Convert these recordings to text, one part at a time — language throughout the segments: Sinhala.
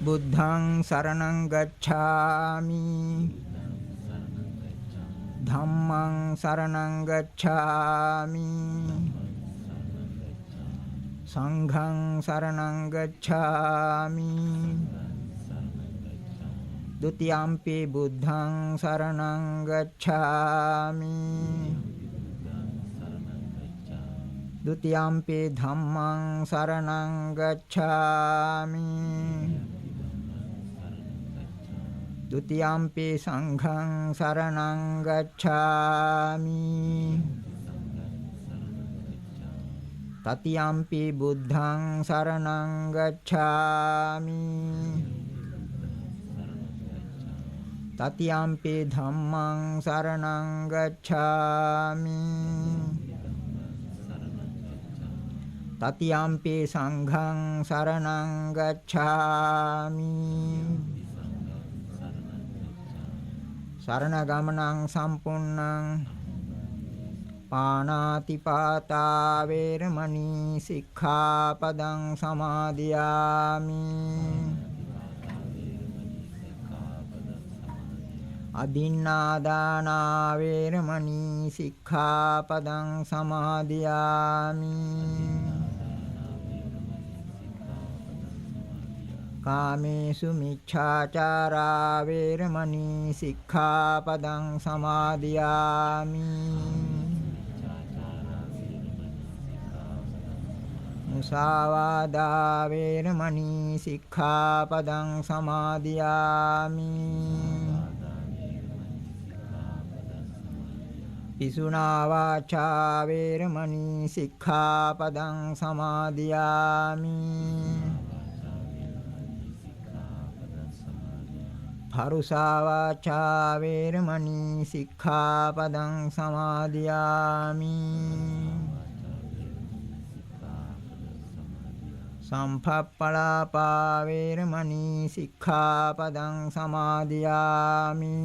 බුද්ධං සරණං ගච්ඡාමි ධම්මං සරණං ගච්ඡාමි සංඝං සරණං ගච්ඡාමි ဒုတိယံ පි බුද්ධං සරණං ගච්ඡාමි ဒုတိယံ පි ධම්මං සරණං ගච්ඡාමි ဒုတိယံ පි සංඝං සරණං ගච්ඡාමි တတိယံ පි බුද්ධං සරණං ගච්ඡාමි တတိယံ පි ධම්මං සරණං ගච්ඡාමි တတိယံ පි සංඝං සරණං ගච්ඡාමි สรณ ගමනං සම්පුන්නං පානාති පාතා වේරමණී සික්ඛාපදං සමාදියාමි අදින්නාදානා වේරමණී සික්ඛාපදං සමාදියාමි කාමේසු මිච්ඡාචාරා වේරමණී සික්ඛාපදං සමාදියාමි මුසාවාදා වේරමණී සික්ඛාපදං සමාදියාමි පිසුනා වාචා වේරමණී සික්ඛාපදං සමාදියාමි පරුසා වාචා වේරමණී සික්ඛාපදං සමාදියාමි සම්පප්පලාපා වේරමණී සික්ඛාපදං සමාදියාමි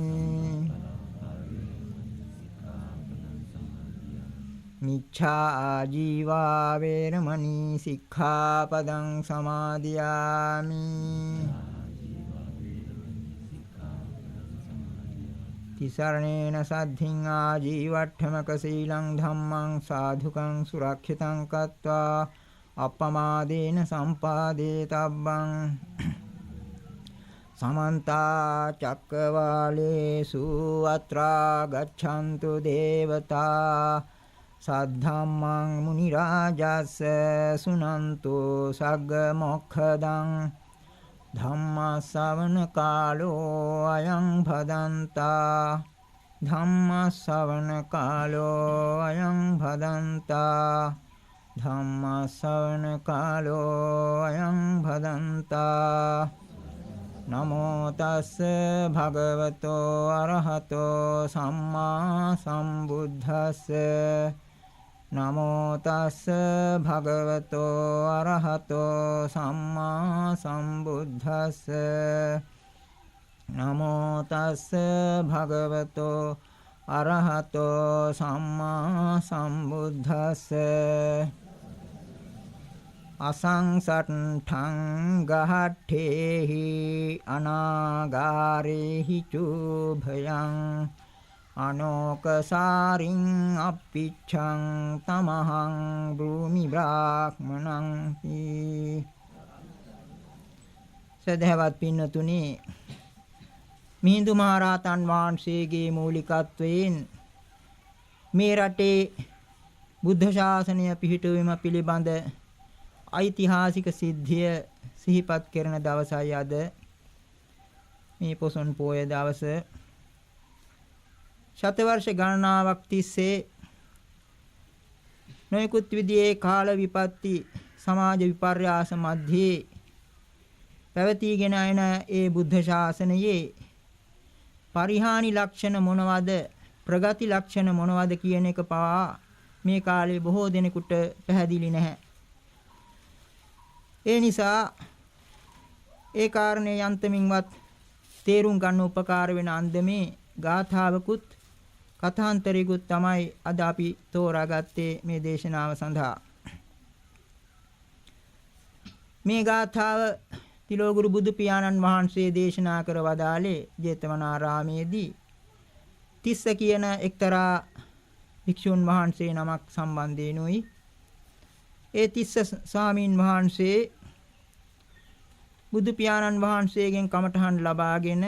මිච්ඡා ආජීවා වේරමණී සික්ඛාපදං සමාදියාමි තිසරණේන සද්ධින් ආජීවට්ඨමක සීලං ධම්මං සාධුකං සුරක්ෂිතං කତ୍වා අප්පමාදේන සම්පාදේ තබ්බං සමන්ත චක්කවාලේසු අත්‍රා ගච්ඡන්තු දේවතා සද්ධම්මං මුනි රාජස්ස සුනන්තු සග්ග මොක්ඛදං ධම්ම ශ්‍රවණ කාලෝ අයං භදන්තා ධම්ම ශ්‍රවණ කාලෝ අයං භදන්තා ධම්ම ශ්‍රවණ කාලෝ අයං භදන්තා නමෝ තස්ස භගවතෝ අරහතෝ සම්මා සම්බුද්දස්ස නමෝ තස්ස භගවතෝ අරහතෝ සම්මා සම්බුද්දස්ස නමෝ තස්ස භගවතෝ අරහතෝ සම්මා සම්බුද්දස්ස අසංසට්ඨං ගහට්ඨේහි අනාගාරේහි චුභයං අනෝකසාරින් අප්පිච්ඡං තමහං භූමි බ්‍රාහ්මණං තී සදහවත් පින්නතුනි මිහිඳු මහරහතන් වහන්සේගේ මූලිකත්වයෙන් මේ රටේ බුද්ධ ශාසනය පිහිටුවීම පිළිබඳ ඓතිහාසික සිද්ධිය සිහිපත් කරන දවසයි අද මේ පොසොන් පෝය දවස ශතවර්ෂ ගණනාවක් තිස්සේ නොයෙකුත් විදිහේ කාල විපත්ති සමාජ විපර්යාස මැද්දේ පැවතීගෙන යන ඒ බුද්ධ ශාසනයේ පරිහානි ලක්ෂණ මොනවද ප්‍රගති ලක්ෂණ මොනවද කියන එක පවා මේ කාලේ බොහෝ දෙනෙකුට පැහැදිලි නැහැ. ඒ නිසා ඒ කාරණේ යන්තමින්වත් තේරුම් ගන්න උපකාර වෙන අන්දමේ ගාථාවකුත් කථාන්තරිකුත් තමයි අද අපි තෝරාගත්තේ මේ දේශනාව සඳහා. මේ ගාථාව තිලෝගුරු බුදු පියාණන් වහන්සේ දේශනා කර වදාළේ ජේතවනාරාමේදී තිස්ස කියන එක්තරා භික්ෂුන් වහන්සේ නමක් සම්බන්ධයෙන්ුයි. ඒ තිස්ස ස්වාමීන් වහන්සේ බුදු පියාණන් වහන්සේගෙන් කමඨහන් ලබාගෙන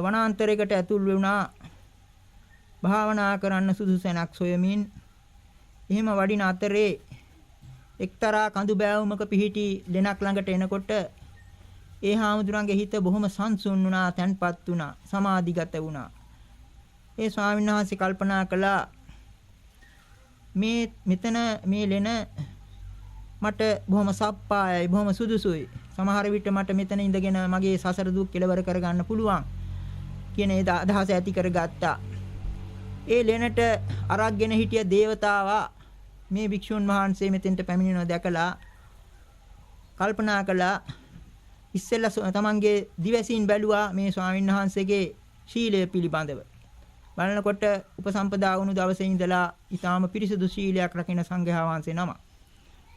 වනාන්තරයකට ඇතුල් වුණා. භාවනා කරන්න සුදුසුසැනක් සොයමින් එහෙම වඩින අතරේ එක්තරා කඳු බෑවුමක පිහිටි දෙනක් ළඟට එනකොට ඒ හාමුදුරන්ගේ හිත බොහොම සංසුන් වුණා, තැන්පත් වුණා, සමාධිගත වුණා. ඒ ස්වාමීන් වහන්සේ කල්පනා කළා මෙතන මේ ලෙන මට බොහොම සප්පායයි, බොහොම සුදුසුයි. සමහර විට මට මෙතන ඉඳගෙන මගේ සසර දුක් කෙලවර කරගන්න පුළුවන් කියන ඒ අදහස ඇති කරගත්තා. ඒ ලෙනට අරක්ගෙන හිටිය දේවතාවා මේ භික්ෂුන් වහන්සේ මෙතෙන්ට පැමිණෙනවා දැකලා කල්පනා කළා. ඉස්සෙල්ලා තමන්ගේ දිවසින් බැලුවා මේ ස්වාමීන් වහන්සේගේ ශීලය පිළිබඳව. බලනකොට උපසම්පදා වුණු දවසේ ඉඳලා ඊටාම පිරිසුදු ශීලයක් රකින්න සංඝයා වහන්සේ නම.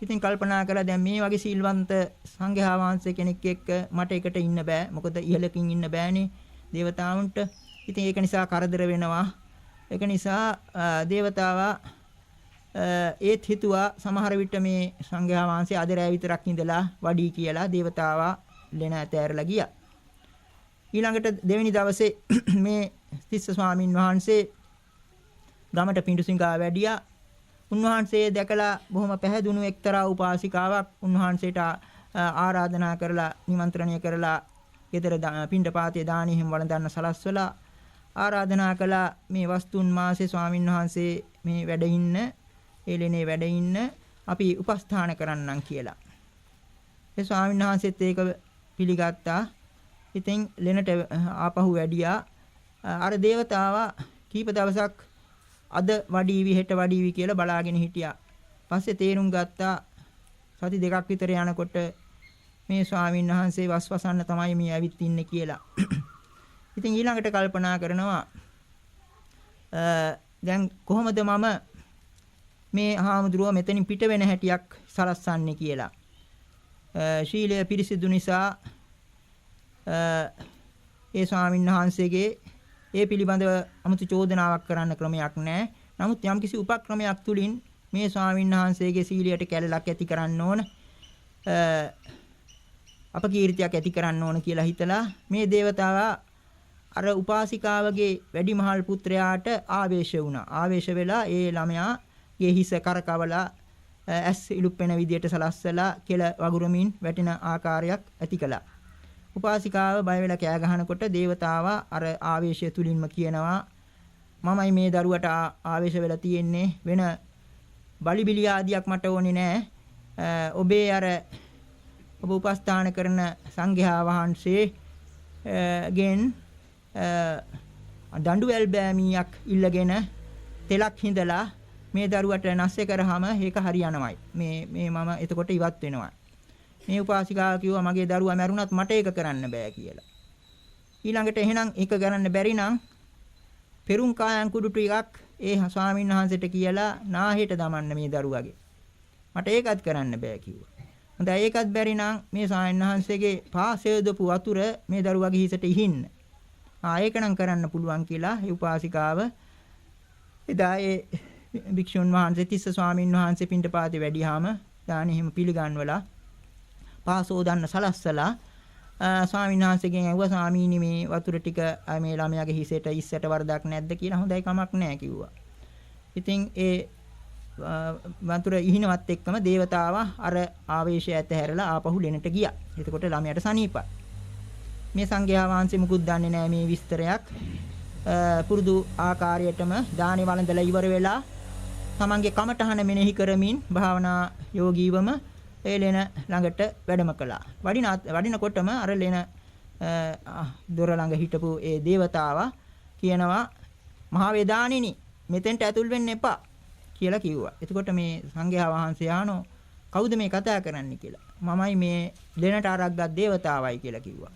ඉතින් කල්පනා කළා දැන් මේ වගේ සීල්වන්ත සංඝයා වහන්සේ කෙනෙක් එක්ක මට එකට ඉන්න බෑ. මොකද ඉහළකින් ඉන්න බෑනේ දේවතාවුන්ට. ඉතින් ඒක නිසා කරදර වෙනවා. ඒක නිසා දේවතාවා ඒත් හිතුවා සමහර විට මේ සංඝයා වහන්සේ අද රැ විතරක් ඉඳලා වඩී කියලා දේවතාවා ලෙන ඇතෑරලා ගියා. ඊළඟට දෙවෙනි දවසේ මේ තිස්ස ස්වාමින් වහන්සේ ගමට පිඬුසිඟා වැඩියා. උන්වහන්සේ දැකලා බොහොම පැහැදුණු එක්තරා උපාසිකාවක් උන්වහන්සේට ආරාධනා කරලා නිමන්ත්‍රණය කරලා ගෙදර පිඬපාතේ දානෙ හිම වළඳන්න සලස්වලා ආරාධනා කළා මේ වස්තුන් මාසේ ස්වාමින් වහන්සේ මේ වැඩ ඉන්න එළෙනේ වැඩ ඉන්න අපි උපස්ථාන කරන්නම් කියලා. ඒ ස්වාමීන් වහන්සේත් ඒක පිළිගත්තා. ඉතින් ලෙනට ආපහු වැඩියා. අර දේවතාවා කීප දවසක් අද වඩීවි හෙට වඩීවි කියලා බලාගෙන හිටියා. පස්සේ තේරුම් ගත්තා සති දෙකක් විතර යනකොට මේ ස්වාමීන් වහන්සේ වස්වසන්න තමයි මේ ඇවිත් ඉන්නේ කියලා. ඉතින් ඊළඟට කල්පනා කරනවා දැන් කොහොමද මම මේ හාමුදුරුව මෙතනින් පිට වෙන හැටියක් සලස්සන්නේ කියලා. ශීලය පිරිසිදු නිසා ඒ ස්වාමීන් වහන්සේගේ ඒ පිළිබඳව 아무තු චෝදනාවක් කරන්න ක්‍රමයක් නැහැ. නමුත් යම්කිසි උපක්‍රමයක් තුලින් මේ ස්වාමීන් වහන්සේගේ සීලයට කැළලක් ඇති කරන්න ඕන. අපකීර්තියක් ඇති කරන්න ඕන කියලා හිතලා මේ දේවතාවා අර උපාසිකාවගේ වැඩිමහල් පුත්‍රයාට ආවේශ වුණා. ආවේශ වෙලා ඒ ළමයාගේ හිස කරකවලා ඇස් ඉලුප්පෙන විදියට සලස්සලා කෙල වගුරුමින් වැටෙන ආකාරයක් ඇති කළා. උපාසිකාව බය වෙලා කෑ ගහනකොට දේවතාවා අර ආවේශය තුලින්ම කියනවා මමයි මේ දරුවට ආවේශ වෙලා තියෙන්නේ වෙන බලිබිලි ආදියක් මට ඕනේ නෑ. ඔබේ අර ඔබ උපස්ථාන කරන සංඝයා වහන්සේ ගෙන් දඬුවැල් බෑමියක් ඉල්ලගෙන තෙලක් හිඳලා මේ දරුවට නැස්සේ කරාම ඒක හරියනවායි. මේ මම එතකොට ඉවත් වෙනවා. මේ උපාසිකාව කිව්වා මගේ දරුවා මැරුණත් මට ඒක කරන්න බෑ කියලා. ඊළඟට එහෙනම් ඒක කරන්න බැරි නම් පෙරුම් කායන් කුඩු ටිකක් ඒ ස්වාමීන් වහන්සේට කියලා නාහෙට දමන්න මේ දරුවාගේ. මට ඒකත් කරන්න බෑ කිව්වා. හොඳයි ඒකත් බැරි නම් මේ ස්වාමීන් වහන්සේගේ පාසෙදපු වතුර මේ දරුවාගේ හිසට ඉහින්න. ඒක නම් කරන්න පුළුවන් කියලා ඒ උපාසිකාව එදා ඒ භික්ෂුන් වහන්සේ තිස්ස ස්වාමීන් වහන්සේ පිණ්ඩපාතේ වැඩියාම දානෙ හිම පිළිගන්වලා පාසෝදන්න සලස්සලා ස්වාමීන් වහන්සේගෙන් ඇහුවා ස්වාමීනි මේ වතුර ටික මේ ළමයාගේ හිසෙට ඉස්සට වරදක් නැද්ද කියලා. හොඳයි කමක් නැහැ කිව්වා. ඉතින් ඒ වතුර ඉහිනවත් එක්කම දේවතාවා අර ආවේශය ඇතහැරලා ආපහු ලෙනට ගියා. එතකොට ළමයාට සනීපයි. මේ සංඝයා වහන්සේ මුකුත් දන්නේ නැහැ මේ විස්තරයක්. පුරුදු ආකාරයටම දානේ වළඳලා ඉවර වෙලා තමන්ගේ කමඨහන මෙනෙහි කරමින් භාවනා යෝගීවම ඒ ලෙන ළඟට වැඩම කළා. වඩිනකොටම අර ලෙන දොර ළඟ හිටපු ඒ දේවතාවා කියනවා මහා වේදානිනි මෙතෙන්ට ඇතුල් වෙන්න එපා කියලා කිව්වා. එතකොට මේ සංඝයා වහන්සේ ආනෝ කවුද මේ කතා කරන්නේ කියලා. මමයි මේ ලෙනට අරක්ගත් දේවතාවයි කියලා කිව්වා.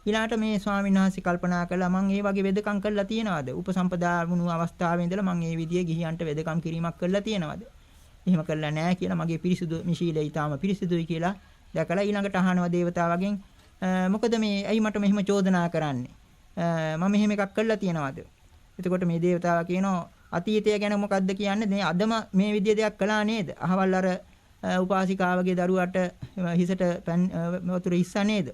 ඊළාට මේ ස්වාමීන් වහන්සේ කල්පනා කළා මම මේ වගේ වෙදකම් කරලා තියනවාද? උපසම්පදා වුණු අවස්ථාවේ ඉඳලා මම මේ විදිය ගිහියන්ට වෙදකම් කිරීමක් කරලා තියනවාද? එහෙම කළා නෑ කියලා මගේ පිරිසුදු මිශීලය ඊටාම පිරිසුදුයි කියලා දැකලා ඊළඟට අහනවා දේවතාවගෙන් මොකද මේ ඇයි මට මෙහෙම චෝදනා කරන්නේ? මම මෙහෙම එකක් කළා තියනවාද? එතකොට මේ දේවතාවා කියනවා අතීතය ගැන මොකද්ද කියන්නේ? මේ අදම මේ විදිය දෙයක් කළා නේද? අහවල් අර උපාසිකාවගේ දරුවට හිසට වතුර ඉස්සා නේද?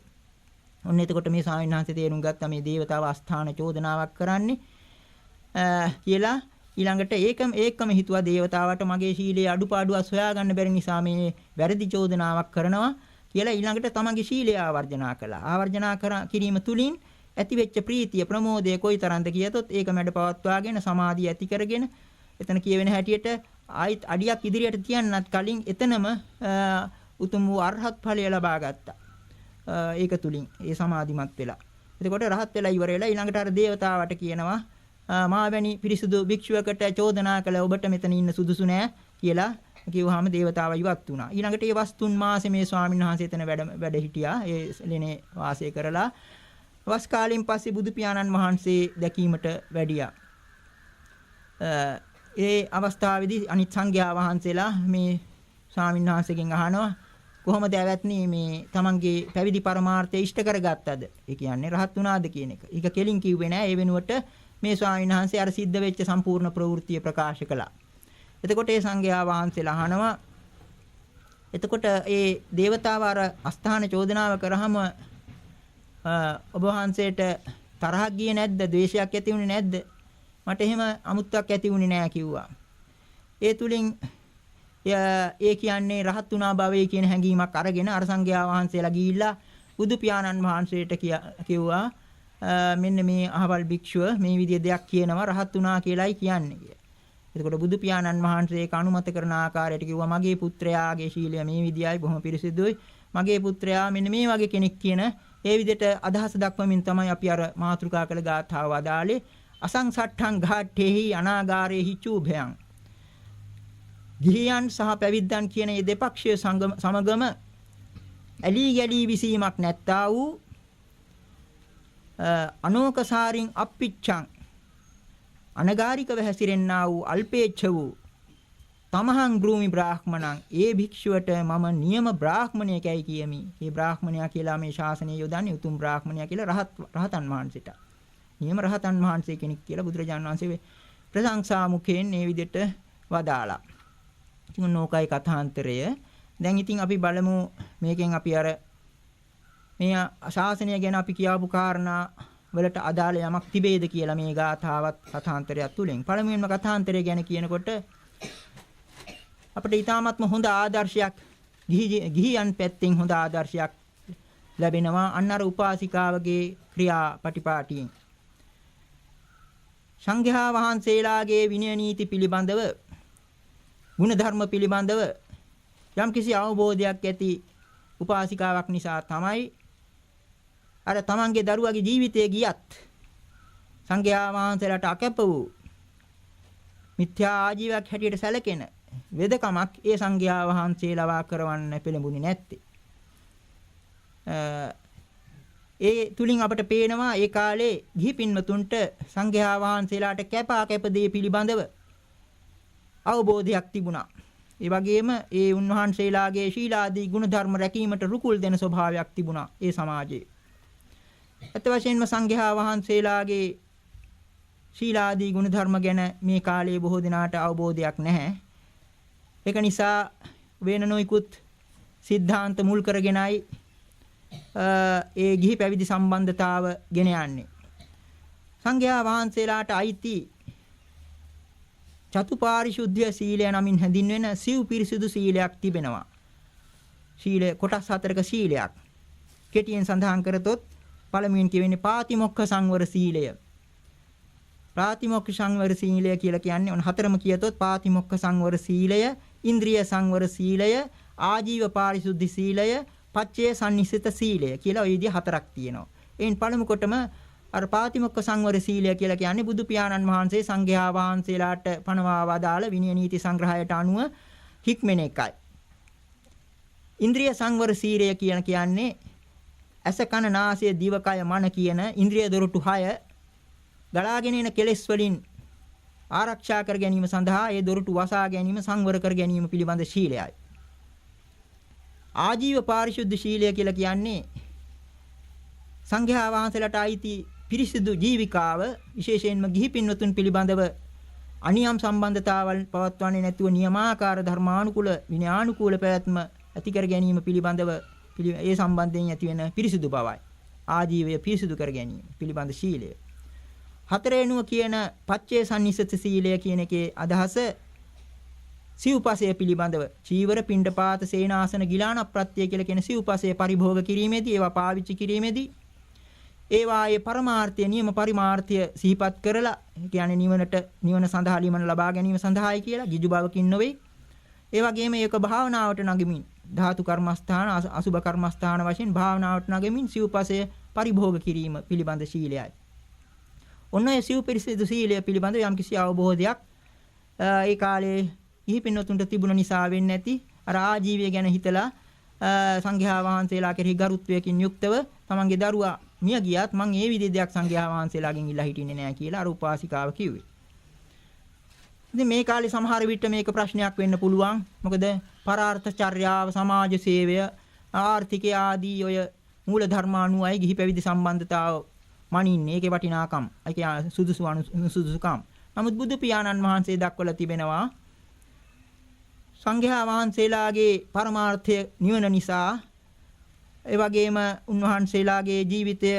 ඔන්න එතකොට මේ ස්වාමීන් වහන්සේ තේරුම් ගත්තා මේ දේවතාව අස්ථාන චෝදනාවක් කරන්නේ කියලා. ඊළඟට ඒකම හිතුවා දේවතාවට මගේ ශීලයේ අඩුපාඩුවක් සොයාගන්න බැරි නිසා මේ වැරදි චෝදනාවක් කරනවා කියලා. ඊළඟට තමන්ගේ ශීලය ආවර්ජනා කළා. ආවර්ජනා කිරීම තුලින් ඇතිවෙච්ච ප්‍රීතිය ප්‍රමෝදය කොයිතරම්ද කියතොත් ඒක මැඩ පවත්වාගෙන සමාධිය ඇති කරගෙන එතන කියවෙන හැටියට ආයිත් අඩියක් ඉදිරියට තියන්නත් කලින් එතනම උතුම් වූ අරහත් ඵලය ලබා ගත්තා. ඒක තුලින් ඒ සමාධිමත් වෙලා. එතකොට රහත් වෙලා ඉවර වෙලා ඊළඟට අර දේවතාවට කියනවා මාවැනි පිරිසුදු භික්ෂුවකට චෝදනා කළ ඔබට මෙතන ඉන්න සුදුසු නෑ කියලා කිව්වහම දේවතාව ඉවත් වුණා. ඊළඟට ඒ වස්තුන් මාසේ මේ ස්වාමීන් වහන්සේ එතන වැඩ හිටියා. ඒ ලෙනේ වාසය කරලා වස් කාලෙන් පස්සේ බුදු පියාණන් වහන්සේ දැකීමට වැඩියා. ඒ අවස්ථාවේදී අනිත් සංඝයා වහන්සේලා මේ ස්වාමීන් වහන්සේගෙන් අහනවා කොහොමද ඇවැත්නි මේ තමන්ගේ පැවිදි පරමාර්ථය ඉෂ්ට කරගත්තද? ඒ කියන්නේ රහත් වුණාද කියන එක. ඒක කෙලින් කිව්වේ නෑ. ඒ වෙනුවට මේ ස්වාමීන් වහන්සේ අර සිද්ධ වෙච්ච සම්පූර්ණ ප්‍රවෘත්තිය ප්‍රකාශ කළා. එතකොට ඒ සංඝයා වහන්සේලා අහනවා එතකොට ඒ දේවතාව අර අස්ථාන චෝදනාව කරාම ඔබ වහන්සේට තරහක් ගියේ නැද්ද? ද්වේෂයක් ඇති වුණේ නැද්ද? මට එහෙම අමුත්තක් ඇති වුණේ නෑ කිව්වා. ඒ තුලින් ඒ කියන්නේ රහත් වුණා භවයේ කියන හැඟීමක් අරගෙන අර සංඝයා වහන්සේලා ගිහිල්ලා බුදු පියාණන් වහන්සේට කිව්වා මෙන්න මේ අහවල් භික්ෂුව මේ විදිය දෙයක් කියනවා රහත් වුණා කියලායි කියන්නේ කියලා. එතකොට බුදු පියාණන් වහන්සේ ඒක අනුමත කරන ආකාරයට කිව්වා මගේ පුත්‍රයාගේ ශීලය මේ විදියයි බොහොම පිරිසිදුයි. මගේ පුත්‍රයා මෙන්න මේ වගේ කෙනෙක් කියන ඒ විදිහට අදහස දක්වමින් තමයි අපි අර මාතෘකා කළ ගාථාව අදාලේ අසංසට්ඨං ඝාට්ඨේහි අනාගාරේහි චූභයං. ගිහියන් සහ පැවිද්දන් කියන මේ දෙපක්ෂීය සමගම ඇලී ගැලී විසීමක් නැත්තා වූ අනෝකසාරින් අප්පිච්ඡං අනගාരികව හැසිරෙන්නා වූ අල්පේච්ඡ වූ තමහං ගෘමි බ්‍රාහ්මණං ඒ භික්ෂුවට මම නියම බ්‍රාහ්මණයෙක්යි කියමි. මේ බ්‍රාහ්මණයා කියලා මේ ශාසනය යොදන්නේ උතුම් බ්‍රාහ්මණයා කියලා රහතන් වහන්සේට. නියම රහතන් වහන්සේ කෙනෙක් කියලා බුදුරජාණන් වහන්සේ ප්‍රශංසා මුඛයෙන් මේ විදිහට වදාලා. ඉතින් නෝකයි කථාන්තරය. දැන් ඉතින් අපි බලමු මේකෙන් අපි අර මේ ශාසනය ගැන අපි කියාපු කාරණා වලට අදාළ යමක් තිබේද කියලා මේ ගාථාවත් කථාන්තරයත් තුලින්. පළමුවෙන්ම කථාන්තරය ගැන කියනකොට අපිට ඊටාත්ම හොඳ ආදර්ශයක් ගිහියන් පැත්තෙන් හොඳ ආදර්ශයක් ලැබෙනවා අන්න අර උපාසිකාවගේ ක්‍රියාපටිපාටියෙන්. සංඝයා වහන්සේලාගේ විනය නීති පිළිබඳව ගුණධර්ම පිළිබඳව යම්කිසි අවබෝධයක් ඇති උපාසිකාවක් නිසා තමයි අර තමන්ගේ දරුවගේ ජීවිතය ගියත් සංඝයා වහන්සේලාට අකැප වූ මිත්‍යා ආජීවයක් හැටියට සැලකෙන වෙදකමක් ඒ සංඝයා වහන්සේලා කරවන්න පෙළඹුණේ නැත්තේ. ඒ තුලින් අපට පේනවා ඒ කාලේ ගිහි පින්වතුන්ට සංඝයා වහන්සේලාට කැප දේ පිළිබඳව අවබෝධයක් තිබුණා. ඒ වගේම ඒ උන්වහන්සේලාගේ ශීලාදී ගුණධර්ම රැකීමට රුකුල් දෙන ස්වභාවයක් තිබුණා ඒ සමාජයේ. අත වශයෙන්ම සංඝයා වහන්සේලාගේ ශීලාදී ගුණධර්ම ගැන මේ කාලයේ බොහෝ දෙනාට අවබෝධයක් නැහැ. ඒක නිසා වෙන නොයිකුත් સિદ્ધාන්ත මුල් කරගෙනයි ඒ ගිහි පැවිදි සම්බන්ධතාව ගෙන යන්නේ. සංඝයා වහන්සේලාට අයිති චතුපාරිශුද්ධ සීලය නමින් හැඳින්වෙන සිව් පිරිසිදු සීලයක් තිබෙනවා. සීල කොටස් හතරක සීලයක්. කෙටියෙන් සඳහන් කරතොත් පළමුවෙන් කියවෙන්නේ පාතිමොක්ඛ සංවර සීලය. ප්‍රාතිමොක්ඛ සංවර සීලය කියලා කියන්නේ ඔන්න හතරම කියතොත් පාතිමොක්ඛ සංවර සීලය, ඉන්ද්‍රිය සංවර සීලය, ආජීව පාරිශුද්ධ සීලය, පච්චේ සම්නිසිත සීලය කියලා ওই විදිහ හතරක් තියෙනවා. එයින් පළමු කොටම අර පාතිමොක්ඛ සංවර සීලය කියලා කියන්නේ බුදු පියාණන් වහන්සේ සංඝයා වහන්සේලාට පනවා වදාළ විනය නීති සංග්‍රහයට අනුව හික්මෙන එකයි. ඉන්ද්‍රිය සංවර සීලය කියන්නේ ඇස කන නාසය දිවකය මන කියන ඉන්ද්‍රිය දොරටු 6 ගලාගෙන එන කෙලෙස් වලින් ආරක්ෂා කර ගැනීම සඳහා ඒ දොරටු වසා ගැනීම සංවර කර ගැනීම පිළිබඳ ශීලයයි. ආජීව පාරිශුද්ධ ශීලය කියලා කියන්නේ සංඝයා වහන්සේලාට අයිති පිරිසිදු ජීවිකාව විශේෂයෙන්ම ගිහි පින්වතුන් පිළිබඳව අනියම් සම්බන්ධතාවල් පවත්වන්නේ නැතුව නියමාකාර ධර්මානුකූල විනයානුකූල පැවැත්ම ඇති කර ගැනීම පිළිබඳව ඒ සම්බන්ධයෙන් ඇති වෙන පිරිසිදු බවයි. ආජීවය පිරිසිදු කර ගැනීම පිළිබඳ ශීලය. හතරවෙනුව කියන පච්චේ සම්නිසත සීලය කියන එකේ අදහස සිව්පසය පිළිබඳව චීවර පිණ්ඩපාත සේනාසන ගිලාන ප්‍රත්‍ය කියලා කියන සිව්පසය පරිභෝග කිරීමේදී ඒවා පාවිච්චි කිරීමේදී ඒවායේ පරමාර්ථය නියම පරිමාර්ථය සිහිපත් කරලා කියන්නේ නිවන සඳහා නිවන ලබා ගැනීම සඳහායි කියලා ගිජු බවකින් නොවේ. ඒ වගේම ඒක භාවනාවට නගමින් ධාතු කර්මස්ථාන අසුභ කර්මස්ථාන වශයෙන් භාවනාවට නගමින් සිව්පසය පරිභෝග කිරීම පිළිබඳ ශීලයයි. ඔන්න ඒ සිව්පිරිසිදු සීලය පිළිබඳ යම්කිසි අවබෝධයක් ඒ කාලේ ගිහි පින්වතුන්ට තිබුණ නිසා වෙන්නේ නැති අර ආජීවය ගැන හිතලා සංඝයා වහන්සේලා කෙරෙහි ගරුත්වයකින් යුක්තව තමන්ගේ දරුවා මිය ගියත් මං ඒ විදිහේ දෙයක් සංඝයා වහන්සේලාගෙන් ඉල්ලා හිටින්නේ නැහැ කියලා අර උපාසිකාව කිව්වේ. ඉතින් මේ කාලේ සමහර විට මේක ප්‍රශ්නයක් වෙන්න පුළුවන්. මොකද පරාර්ථ චර්යාව, සමාජ සේවය, ආර්ථිකය ආදී ඔය මූල ධර්මානුයයි ගිහි පැවිදි සම්බන්ධතාව මනින්නේ ඒකේ වටිනාකම්. ඒකේ සුදුසුකම්. නමුත් බුදු පියාණන් වහන්සේ දක්වලා තිබෙනවා සංඝයා වහන්සේලාගේ පරමාර්ථය නිවන නිසා ඒ වගේම උන්වහන්සේලාගේ ජීවිතය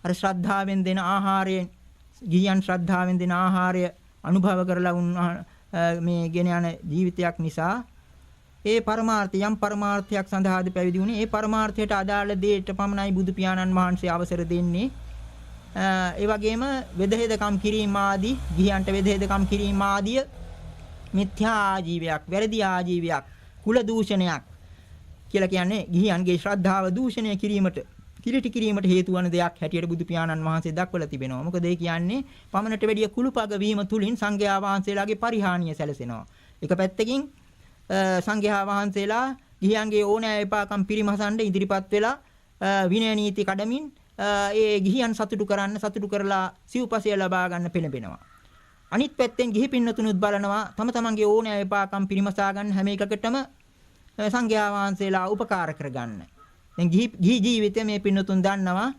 අර ශ්‍රද්ධාවෙන් දෙන ආහාරයෙන් ගිහියන් ශ්‍රද්ධාවෙන් දෙන ආහාරය අනුභව කරලා මේ ගෙන යන ජීවිතයක් නිසා ඒ පරමාර්ථය යම් පරමාර්ථයක් සඳහාද පැවිදි වුණේ ඒ පරමාර්ථයට අදාළ දෙයට පමණයි බුදු පියාණන් වහන්සේ අවසර දෙන්නේ. ඒ වගේම වෙදහෙදකම් කිරීම ආදී ගිහියන්ට වෙදහෙදකම් කිරීම ආදී මිත්‍යා ආජීවයක්, වැරදි ආජීවයක්, කුල දූෂණයක් කියලා කියන්නේ ගිහියන්ගේ ශ්‍රද්ධාව දූෂණය කිරීමට, කිලිටි කිරීමට හේතු වන දෙයක් හැටියට බුදු පියාණන් වහන්සේ දක්වලා තිබෙනවා. මොකද ඒ කියන්නේ පමණට වැඩිය කුළුපග වීම තුලින් සංඝයා වහන්සේලාගේ පරිහානිය සැලසෙනවා. එක පැත්තකින් සංඝයා වහන්සේලා ගිහියන්ගේ ඕනෑ එපාකම් පිරිමසන්න ඉදිරිපත් වෙලා විනය නීති කඩමින් ඒ ගිහියන් සතුටු කරලා සිව්පසය ලබා ගන්න පෙළඹෙනවා. අනිත් පැත්තෙන් ගිහි පින්නතුනුත් බලනවා තම තමන්ගේ ඕනෑ එපාකම් පිරිමසා ගන්න හැම එකකටම සංඝයා වහන්සේලා උපකාර කරගන්න. දැන් ගිහි ජීවිතයේ මේ පින්නතුන් දන්නවා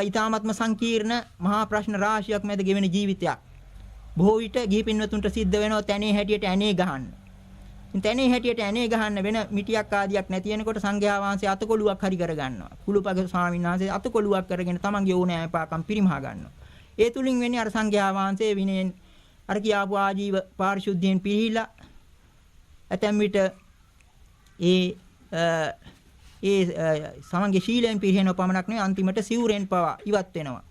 ඊ타ත්ම සංකීර්ණ මහා ප්‍රශ්න රාශියක් මැද ගෙවෙන ජීවිතයක්. බොහෝ විට ගිහි පින්නතුන්ට සිද්ධ වෙනවා තැනේ හැටියට ඇනේ ගහන්න. තැනේ හැටියට ඇනේ ගහන්න වෙන මිටියක් ආදියක් නැති වෙනකොට සංඝයා වහන්සේ අතකොළුවක් හරි කර ගන්නවා. කුළුපග ස්වාමීන් වහන්සේ අතකොළුවක් කරගෙන තමන්ගේ ඕනෑ එපාකම් පිරිමහා ගන්නවා. ඒ තුලින් වෙන්නේ අර සංඝයා වහන්සේ විනයෙන් අර කියාපු ආජීව පාරිශුද්ධියෙන් පිළිහිලා ඇතැම් විට සමන්ගේ ශීලයෙන් පිරිහෙනව පමණක් නෙවෙයි අන්තිමට සිවුරෙන් පවා ඉවත් වෙනවා.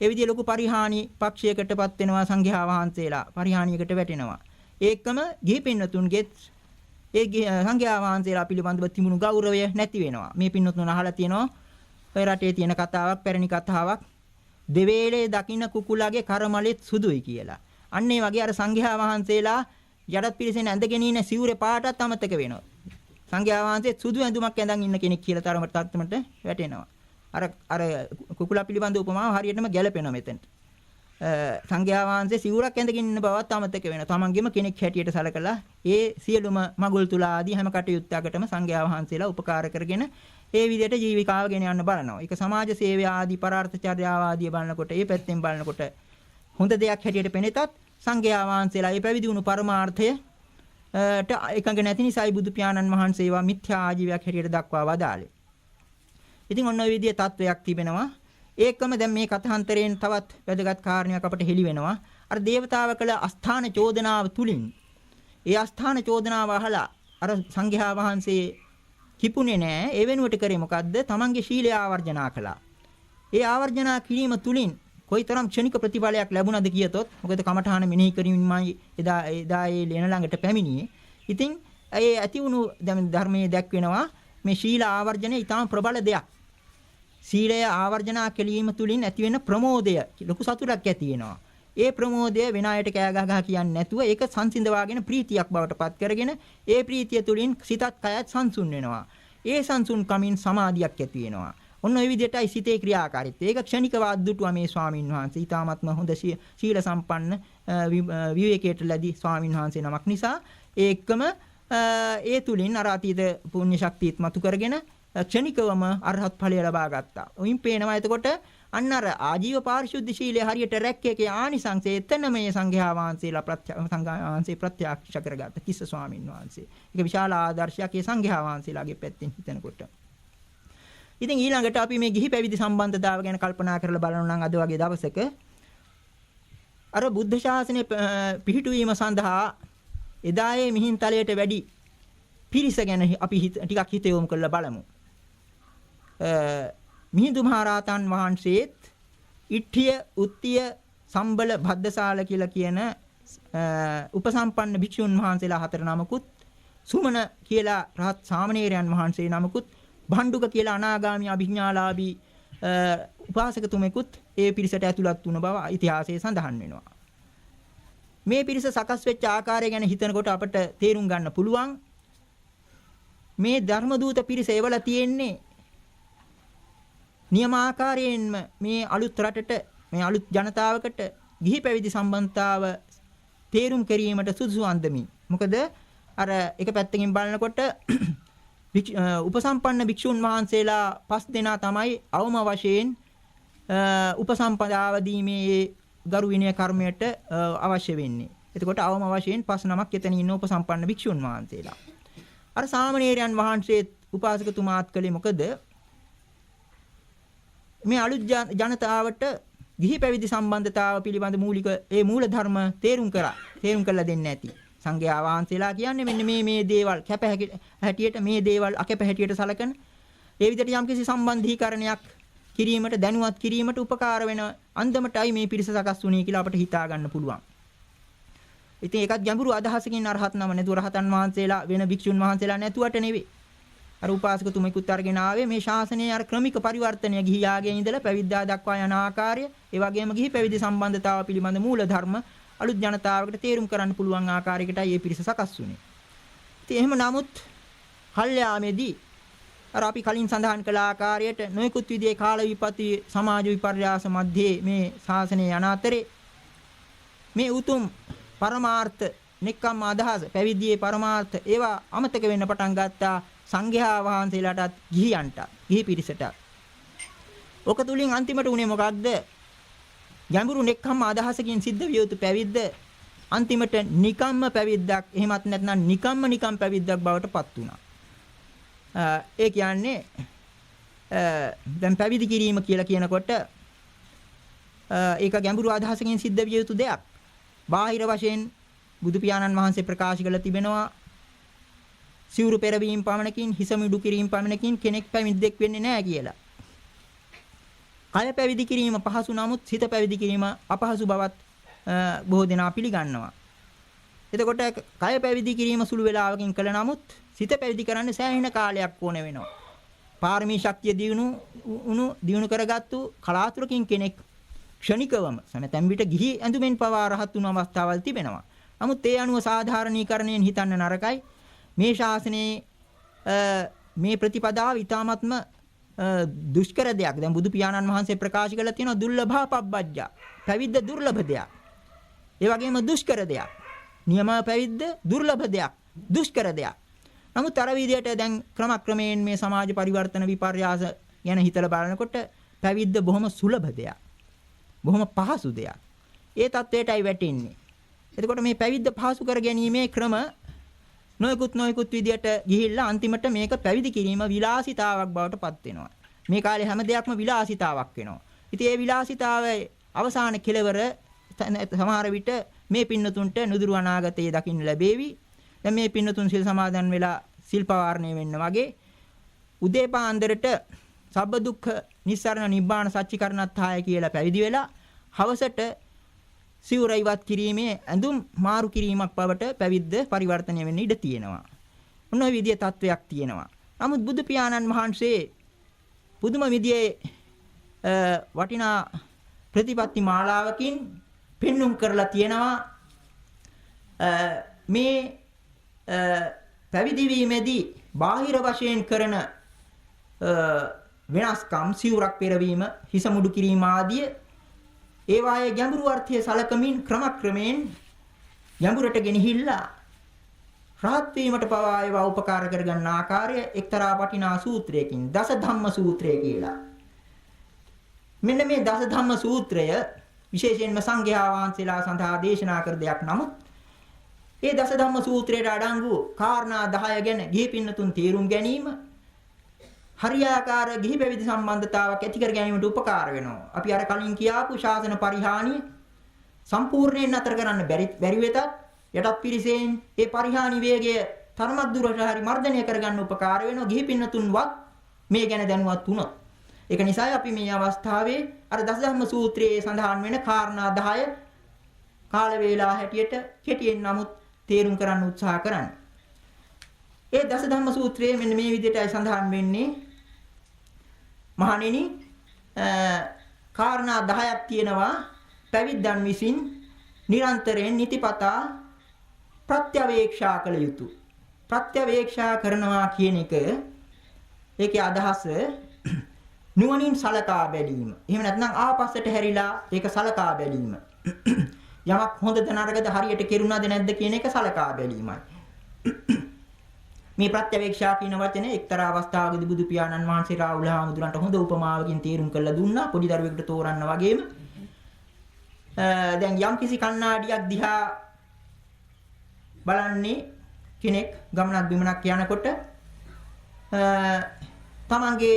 ඒ විදිහේ ලොකු පරිහානි පක්ෂයකටපත් වෙනවා සංඝයා වහන්සේලා. පරිහානියකට වැටෙනවා. ඒකම ගිහි පින්නතුන්ගෙත් ඒ සංඝයා වහන්සේලා පිළිබඳව තිබුණු ගෞරවය නැති වෙනවා. මේ පින්නතුන් අහලා තියෙනවා ඔය රටේ තියෙන කතාවක්, පැරණි කතාවක්. දෙවේලේ දකින්න කුකුලගේ කරමලෙත් සුදුයි කියලා. අන්න ඒ වගේ අර සංඝයා වහන්සේලා යටත් පිරිසෙන් ඇඳගෙන ඉන්න සිවුරේ පාටත් අමතක වෙනවා. සංඝයා වහන්සේ සුදු ඇඳුමක් ඇඳන් ඉන්න කෙනෙක් කියලා තරමට වැටෙනවා. අර කුකුලා පිළිබඳ උපමාව හරියටම ගැලපෙනවා මෙතෙන්ට. සංඝයා වහන්සේ සිවුරක් ඇඳගෙන ඉන්න බවත් අමතක වෙනවා. තමන්ගේම කෙනෙක් හැටියට සැලකලා ඒ සියලුම මගුල් තුලා ආදී හැම කටයුත්තකටම සංඝයා වහන්සේලා උපකාර කරගෙන ඒ විදිහට ජීවිකාව ගෙන යන්න බලනවා. ඒක සමාජ සේවය ආදී පරාර්ථ චර්යාව ආදී බලනකොට ඒ පැත්තෙන් බලනකොට හොඳ දෙයක් හැටියට පෙනෙතත් සංඝයා වහන්සේලා ඒ පැවිදි වුණු පරමාර්ථය එකඟ නැති නිසායි බුදු පියාණන් වහන්සේ ඒවා මිත්‍යා ආජීවයක් හැටියට දක්වා වදාළේ. ඉතින් ඔන්න ඔය විදිහේ තත්වයක් තිබෙනවා. ඒකම දැන් මේ කථාන්තරයෙන් තවත් වැදගත් කාරණයක් අපට හෙළි වෙනවා. අර දේවතාව කළ අස්ථාන චෝදනාව තුලින් ඒ අස්ථාන චෝදනාව අහලා අර සංඝයා වහන්සේ කිපුනේ නෑ. ඒ වෙනුවට කරේ මොකද්ද? තමන්ගේ ශීලය ආවර්ජනා කළා. ඒ ආවර්ජනා කිරීම තුලින් කොයිතරම් ක්ෂණික ප්‍රතිඵලයක් ලැබුණද කියතොත් මොකද කමඨාන මෙනෙහි කිරීමයි එදා ඒ ලේන ළඟට පැමිණියේ. ඉතින් ඒ ඇති වුණු ධර්මයේ දැක්වෙනවා මේ ශීල ආවර්ජනය ඊටාම ප්‍රබල දෙයක්. සීලය ආවර්ජනා කිරීම තුලින් ඇතිවෙන ප්‍රමෝදය ලොකු සතුටක් ඇති වෙනවා. ඒ ප්‍රමෝදය වෙන අයට කෑ ගහ කියන්නේ නැතුව ඒක සංසිඳවාගෙන ප්‍රීතියක් බවට පත් කරගෙන ඒ ප්‍රීතිය තුලින් සිතත් කයත් සංසුන් වෙනවා. ඒ සංසුන් කමින් සමාධියක් ඇති වෙනවා. ඔන්න ඔය විදිහටයි සිතේ ක්‍රියාකාරීත්වය. ඒක ක්ෂණිකව අද්දුටුවා මේ ස්වාමින් වහන්සේ. ඊ타ත්ම හොඳ සීල සම්පන්න විවේකයට ලැබි ස්වාමින් වහන්සේ නමක් නිසා ඒකම ඒ තුලින් අර අතීත පුණ්‍ය ශක්තියත් මතු කරගෙන ක්ෂණිකවම අරහත් ඵලය ලබා ගත්තා. උයින් පේනවා එතකොට අන්න අර ආජීව පාරිශුද්ධ ශීලයේ හරියට රැක්කේකේ ආනිසංසය එතන මේ සංඝයා වහන්සේලා ප්‍රත්‍යක්ෂ කරගත්ත කිස්ස ස්වාමීන් වහන්සේ. ඒක විශාල ආදර්ශයක් ඒ සංඝයා වහන්සේලාගේ පැත්තෙන් හිතනකොට. ඉතින් ඊළඟට අපි මේ ගිහි පැවිදි සම්බන්ධතාව ගැන කල්පනා කරලා බලනවා නම් අද වගේ දවසක අර බුද්ධ ශාසනය පිහිටුවීම සඳහා එදායේ මිහින්තලයට වැඩි පිරිස ගැන අපි ටිකක් හිත යොමු කරලා බලමු. මිහිඳු මහරහතන් වහන්සේත් ඉට්ඨිය, උත්තිය, සම්බල, භද්දසාල කියලා කියන උපසම්පන්න භික්ෂුන් වහන්සේලා 4 නමකුත්, සුමන කියලා රහත් සාමණේරයන් වහන්සේ නමකුත්, භණ්ඩුක කියලා අනාගාමී අභිඥාලාභී උපාසකතුමෙකුත් ඒ පිරිසට ඇතුළත් වුණ බව ඉතිහාසයේ සඳහන් වෙනවා. මේ පිරිස සකස් වෙච්ච ආකාරය ගැන හිතනකොට අපට තේරුම් ගන්න පුළුවන් මේ ධර්ම දූත පිරිස එවලා තියෙන්නේ නියමාකාරයෙන්ම මේ අලුත් රටට, මේ අලුත් ජනතාවකට ගිහි පැවිදි සම්බන්ධතාව තේරුම් කිරීමට සුදුසු අන්දමින්. මොකද අර එක පැත්තකින් බලනකොට උපසම්පන්න භික්ෂුන් වහන්සේලා 5 දෙනා තමයි අවම වශයෙන් උපසම්පදාව දීමේ ගරු විනය කර්මයට අවශ්‍ය වෙන්නේ. එතකොට අවම වශයෙන් 5 නමක් එතන ඉන්න උපසම්පන්න භික්ෂුන් වහන්සේලා. අර සාමණේරයන් වහන්සේ උපාසකතුමාත් කලේ මොකද? මේ අලුත් ජනතාවට ගිහි පැවිදි සම්බන්ධතාව පිළිබඳ මූල ධර්ම තේරුම් කරලා දෙන්නේ නැති. සංඝයා වහන්සේලා කියන්නේ මෙන්න මේ දේවල් කැප හැටියට, මේ දේවල් අකැප හැටියට සලකන ඒ විදිහට යම්කිසි සම්බන්ධීකරණයක් කිරීමට, දැනුවත් කිරීමට උපකාර වෙන අන්දමටයි මේ පිරිස සකස් වුණේ කියලා අපිට හිතා ගන්න පුළුවන්. ඉතින් ඒකත් ගැඹුරු අදහසකින් අරහත් නම නැතුව රහතන් වහන්සේලා වෙන භික්ෂුන් වහන්සේලා නැතුවට නෙවෙයි. අර උපාසකතුමෙකුත් අරගෙන ආවේ මේ ශාසනයේ අර ක්‍රමික පරිවර්තනය ගිහියාගේ ඉඳලා පැවිද්දා දක්වා යන ආකාරය, ඒ වගේම ගිහි පැවිදි සම්බන්ධතාව පිළිබඳ මූල ධර්ම අලුත් ජනතාවකට තේරුම් කරන්න පුළුවන් ආකාරයකටයි මේ පිරිස සකස් වුණේ. ඉතින් එහෙම නමුත් කල්යාමේදී අර අපි කලින් සඳහන් කළ ආකාරයට නොයෙකුත් විදිහේ කාල විපත්ති, සමාජ විපර්යාස මැද්දේ මේ ශාසනය යන අතරේ මේ උතුම් පරමාර්ථ, නික්කම් අදහස, පැවිදියේ පරමාර්ථ ඒවා අමතක වෙන්න පටන් ගත්තා සංඝයා වහන්සේලාටත්, ගිහියන්ට, ගිහි පිරිසට. ඔක තුලින් අන්තිමට උනේ මොකක්ද? ගැඹුරු නෙක්ඛම්ම අදහසකින් සිද්ධ විය යුතු පැවිද්ද අන්තිමට නිකම්ම පැවිද්දක්, එහෙමත් නැත්නම් නිකම් පැවිද්දක් බවට පත් වුණා. ඒ කියන්නේ දැන් පැවිදි කිරීම කියලා කියනකොට ඒක ගැඹුරු අදහසකින් සිද්ධ විය යුතු දෙයක්. බාහිර වශයෙන් බුදු පියාණන් වහන්සේ ප්‍රකාශ කළ තිබෙනවා සිවුරු පෙරවීම පමණකින්, හිස මිඩු කිරීම පමණකින් කෙනෙක් පැවිද්දෙක් වෙන්නේ නැහැ කියලා. කය පැවිදි කිරීම පහසු නමුත් සිත පැවිදි කිරීම අපහසු බවත් බොහෝ දෙනා පිළිගන්නවා. එතකොට කය පැවිදි කිරීම සුළු වේලාවකින් කළ නමුත් සිත පැවිදි කරන්න සෑහෙන කාලයක් ඕන වෙනවා. පාරමී ශක්තිය දියුණු කරගත්තු කලාතුරකින් කෙනෙක් ක්ෂණිකවම සමතැන් විට ගිහි ඇඳුමෙන් පවා රහත් වුණු අවස්ථාවල් තිබෙනවා. නමුත් ඒ අනුව සාධාරණීකරණයෙන් හිතන්න නරකයි. මේ ශාසනයේ මේ ප්‍රතිපදාව ඊ타ත්ම දුෂ්කර දෙයක්. දැන් බුදු පියාණන් වහන්සේ ප්‍රකාශ කළා තියෙනවා දුර්ලභා පබ්බජ්ජා. පැවිද්ද දුර්ලභ දෙයක්. ඒ වගේම දුෂ්කර දෙයක්. නියම පැවිද්ද දුර්ලභ දෙයක්, දුෂ්කර දෙයක්. නමුත් අර විදියට දැන් ක්‍රමක්‍රමයෙන් මේ සමාජ පරිවර්තන විපර්යාස ගැන හිතලා බලනකොට පැවිද්ද බොහොම සුලභ දෙයක්. බොහොම පහසු දෙයක්. ඒ தത്വයටයි වැටෙන්නේ. එතකොට මේ පැවිද්ද පහසු කර ගැනීමේ ක්‍රම නොයෙකුත් විදියට ගිහිල්ලා අන්තිමට මේක පැවිදි කිරීම විලාසිතාවක් බවට පත් වෙනවා. මේ කාලේ හැම දෙයක්ම විලාසිතාවක් වෙනවා. ඉතින් ඒ විලාසිතාවේ අවසාන කෙලවර සමහර විට මේ පින්නතුන්ට නුදුරු අනාගතයේ දකින්න ලැබේවි. දැන් මේ පින්නතුන් සිල් සමාදන් වෙලා සිල් පවාරණය වෙන්න වගේ උදේ පාන්දරට සබ්බ දුක්ඛ නිස්සාරණ නිබ්බාන සච්චිකරණත්ථාය කියලා පැවිදි වෙලා හවසට සිවුර ඉවත් කිරීමේ ඇඳුම් මාරු කිරීමක් බවට පැවිද්ද පරිවර්තනය වෙන්න ඉඩ තියෙනවා. මොන විදිය තත්වයක් තියෙනවා. නමුත් බුදු පියාණන් වහන්සේ පුදුම විදියේ වටිනා ප්‍රතිපත්ති මාලාවකින් පෙන්눔 කරලා තියෙනවා මේ පැවිදි වීමේදී බාහිර වශයෙන් කරන වෙනස්කම්, සිවුරක් පෙරවීම, හිස මුඩු කිරීම ආදී ඒ වායේ ගැඹුරු අර්ථය සලකමින් ක්‍රමක්‍රමයෙන් ගැඹුරට ගෙනහිල්ලා රහත් වීමට පවා ඒවා උපකාර කරගන්න ආකාරය එක්තරා වටිනා සූත්‍රයකින් දස ධම්ම සූත්‍රය කියලා. මෙන්න මේ දස ධම්ම සූත්‍රය විශේෂයෙන්ම සංඝයා වහන්සේලා සඳහා දේශනා කර දෙයක්. නමුත් ඒ දස ධම්ම සූත්‍රයට අඩංගු කාරණා 10 ගැන ගිහි පින්නතුන් තේරුම් ගැනීම හරියාකාර ගිහි පැවිදි සම්බන්ධතාවක් ඇති කර ගැනීමට උපකාර වෙනවා. අපි අර කලින් කියාපු ශාසන පරිහානිය සම්පූර්ණයෙන් නතර කරන්න බැරි වෙතත් යටත් පිරිසෙන් ඒ පරිහානි වේගය තරමක් දුරට හරි මර්ධනය කරගන්න උපකාර වෙනවා ගිහි පින්නතුන්වත් මේ ගැන දැනුවත් වුණොත්. ඒක නිසායි අපි මේ අවස්ථාවේ අර දසධම්ම සූත්‍රයේ සඳහන් වෙන කාරණා 10 කාල වේලා හැටියට කෙටියෙන් නමුත් තේරුම් කරන්න උත්සාහ කරන්නේ. ඒ දසධම්ම සූත්‍රයේ මෙන්න මේ විදිහටයි සඳහන් වෙන්නේ. මහණෙනි කාරණා 10ක් තියෙනවා පැවිද්දන් විසින් නිරන්තරයෙන් නිතිපතා ප්‍රත්‍යවේක්ෂා කළ යුතු. ප්‍රත්‍යවේක්ෂා කරනවා කියන එක ඒකේ අදහස නුවණින් සලකා බැලීම. එහෙම නැත්නම් ආපස්සට හැරිලා ඒක සලකා බැලීම. යමක් හොඳද නරකද හරියට කෙරුණාද නැද්ද කියන එක සලකා බැලීමයි. මේ ප්‍රත්‍යවේක්ෂා කියන වචනේ එක්තරා අවස්ථාවකදී බුදු පියාණන් වහන්සේ රාහුල හාමුදුරන්ට හොඳ උපමාවකින් තේරුම් කරලා දුන්නා. පොඩි දරුවෙකුට තෝරන්න වගේම. දැන් යම්කිසි කණ්ණාඩියක් දිහා බලන්නේ කෙනෙක් ගමනක් බිමනක් යනකොට තමන්ගේ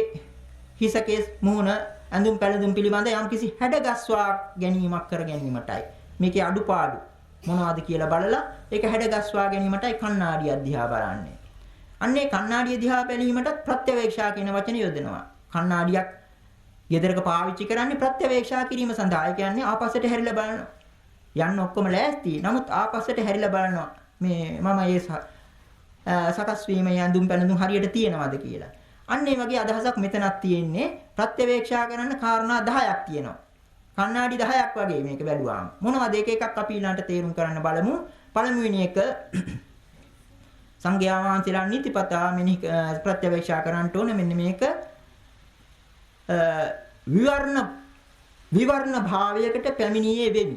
හිසකේ මුහුණ ඇඳුම් පැළඳුම් පිළිබඳ යම්කිසි හැඩගස්වා ගැනීමක් කර ගැනීමටයි මේකේ අඩුපාඩු මොනවද කියලා බලලා ඒක හැඩගස්වා ගැනීමටයි කණ්ණාඩියක් දිහා බලන්නේ. අන්නේ කණ්ණාඩිය දිහා බැලීමටත් ප්‍රත්‍යවේක්ෂා කියන වචනේ යොදනවා. කණ්ණාඩියක් ගෙදරක පාවිච්චි කරන්නේ ප්‍රත්‍යවේක්ෂා කිරීම සඳහා. ඒ කියන්නේ ආපස්සට හැරිලා බලනවා. යන්න ඔක්කොම ලෑස්ති. නමුත් ආපස්සට හැරිලා බලනවා. මේ මම මේ සකස් වීමේ යඳුම් පැනඳුම් හරියට තියෙනවද කියලා. අන්න ඒ වගේ අදහසක් මෙතනක් තියෙන්නේ. ප්‍රත්‍යවේක්ෂා කරන්න කාරණා 10ක් තියෙනවා. කණ්ණාඩි 10ක් වගේ මේක බැලුවාම. මොනවද එක එකක් අපි ඊළඟට තේරුම් කරන්න බලමු. පළමුවෙනි එක සංඝයා වහන්සේලා නිතිපතා මෙනි ප්‍රත්‍යවේක්ෂා කරන්න ඕනේ මෙන්න මේක විවර්ණ භාවයකට පැමිණියේ වෙමි.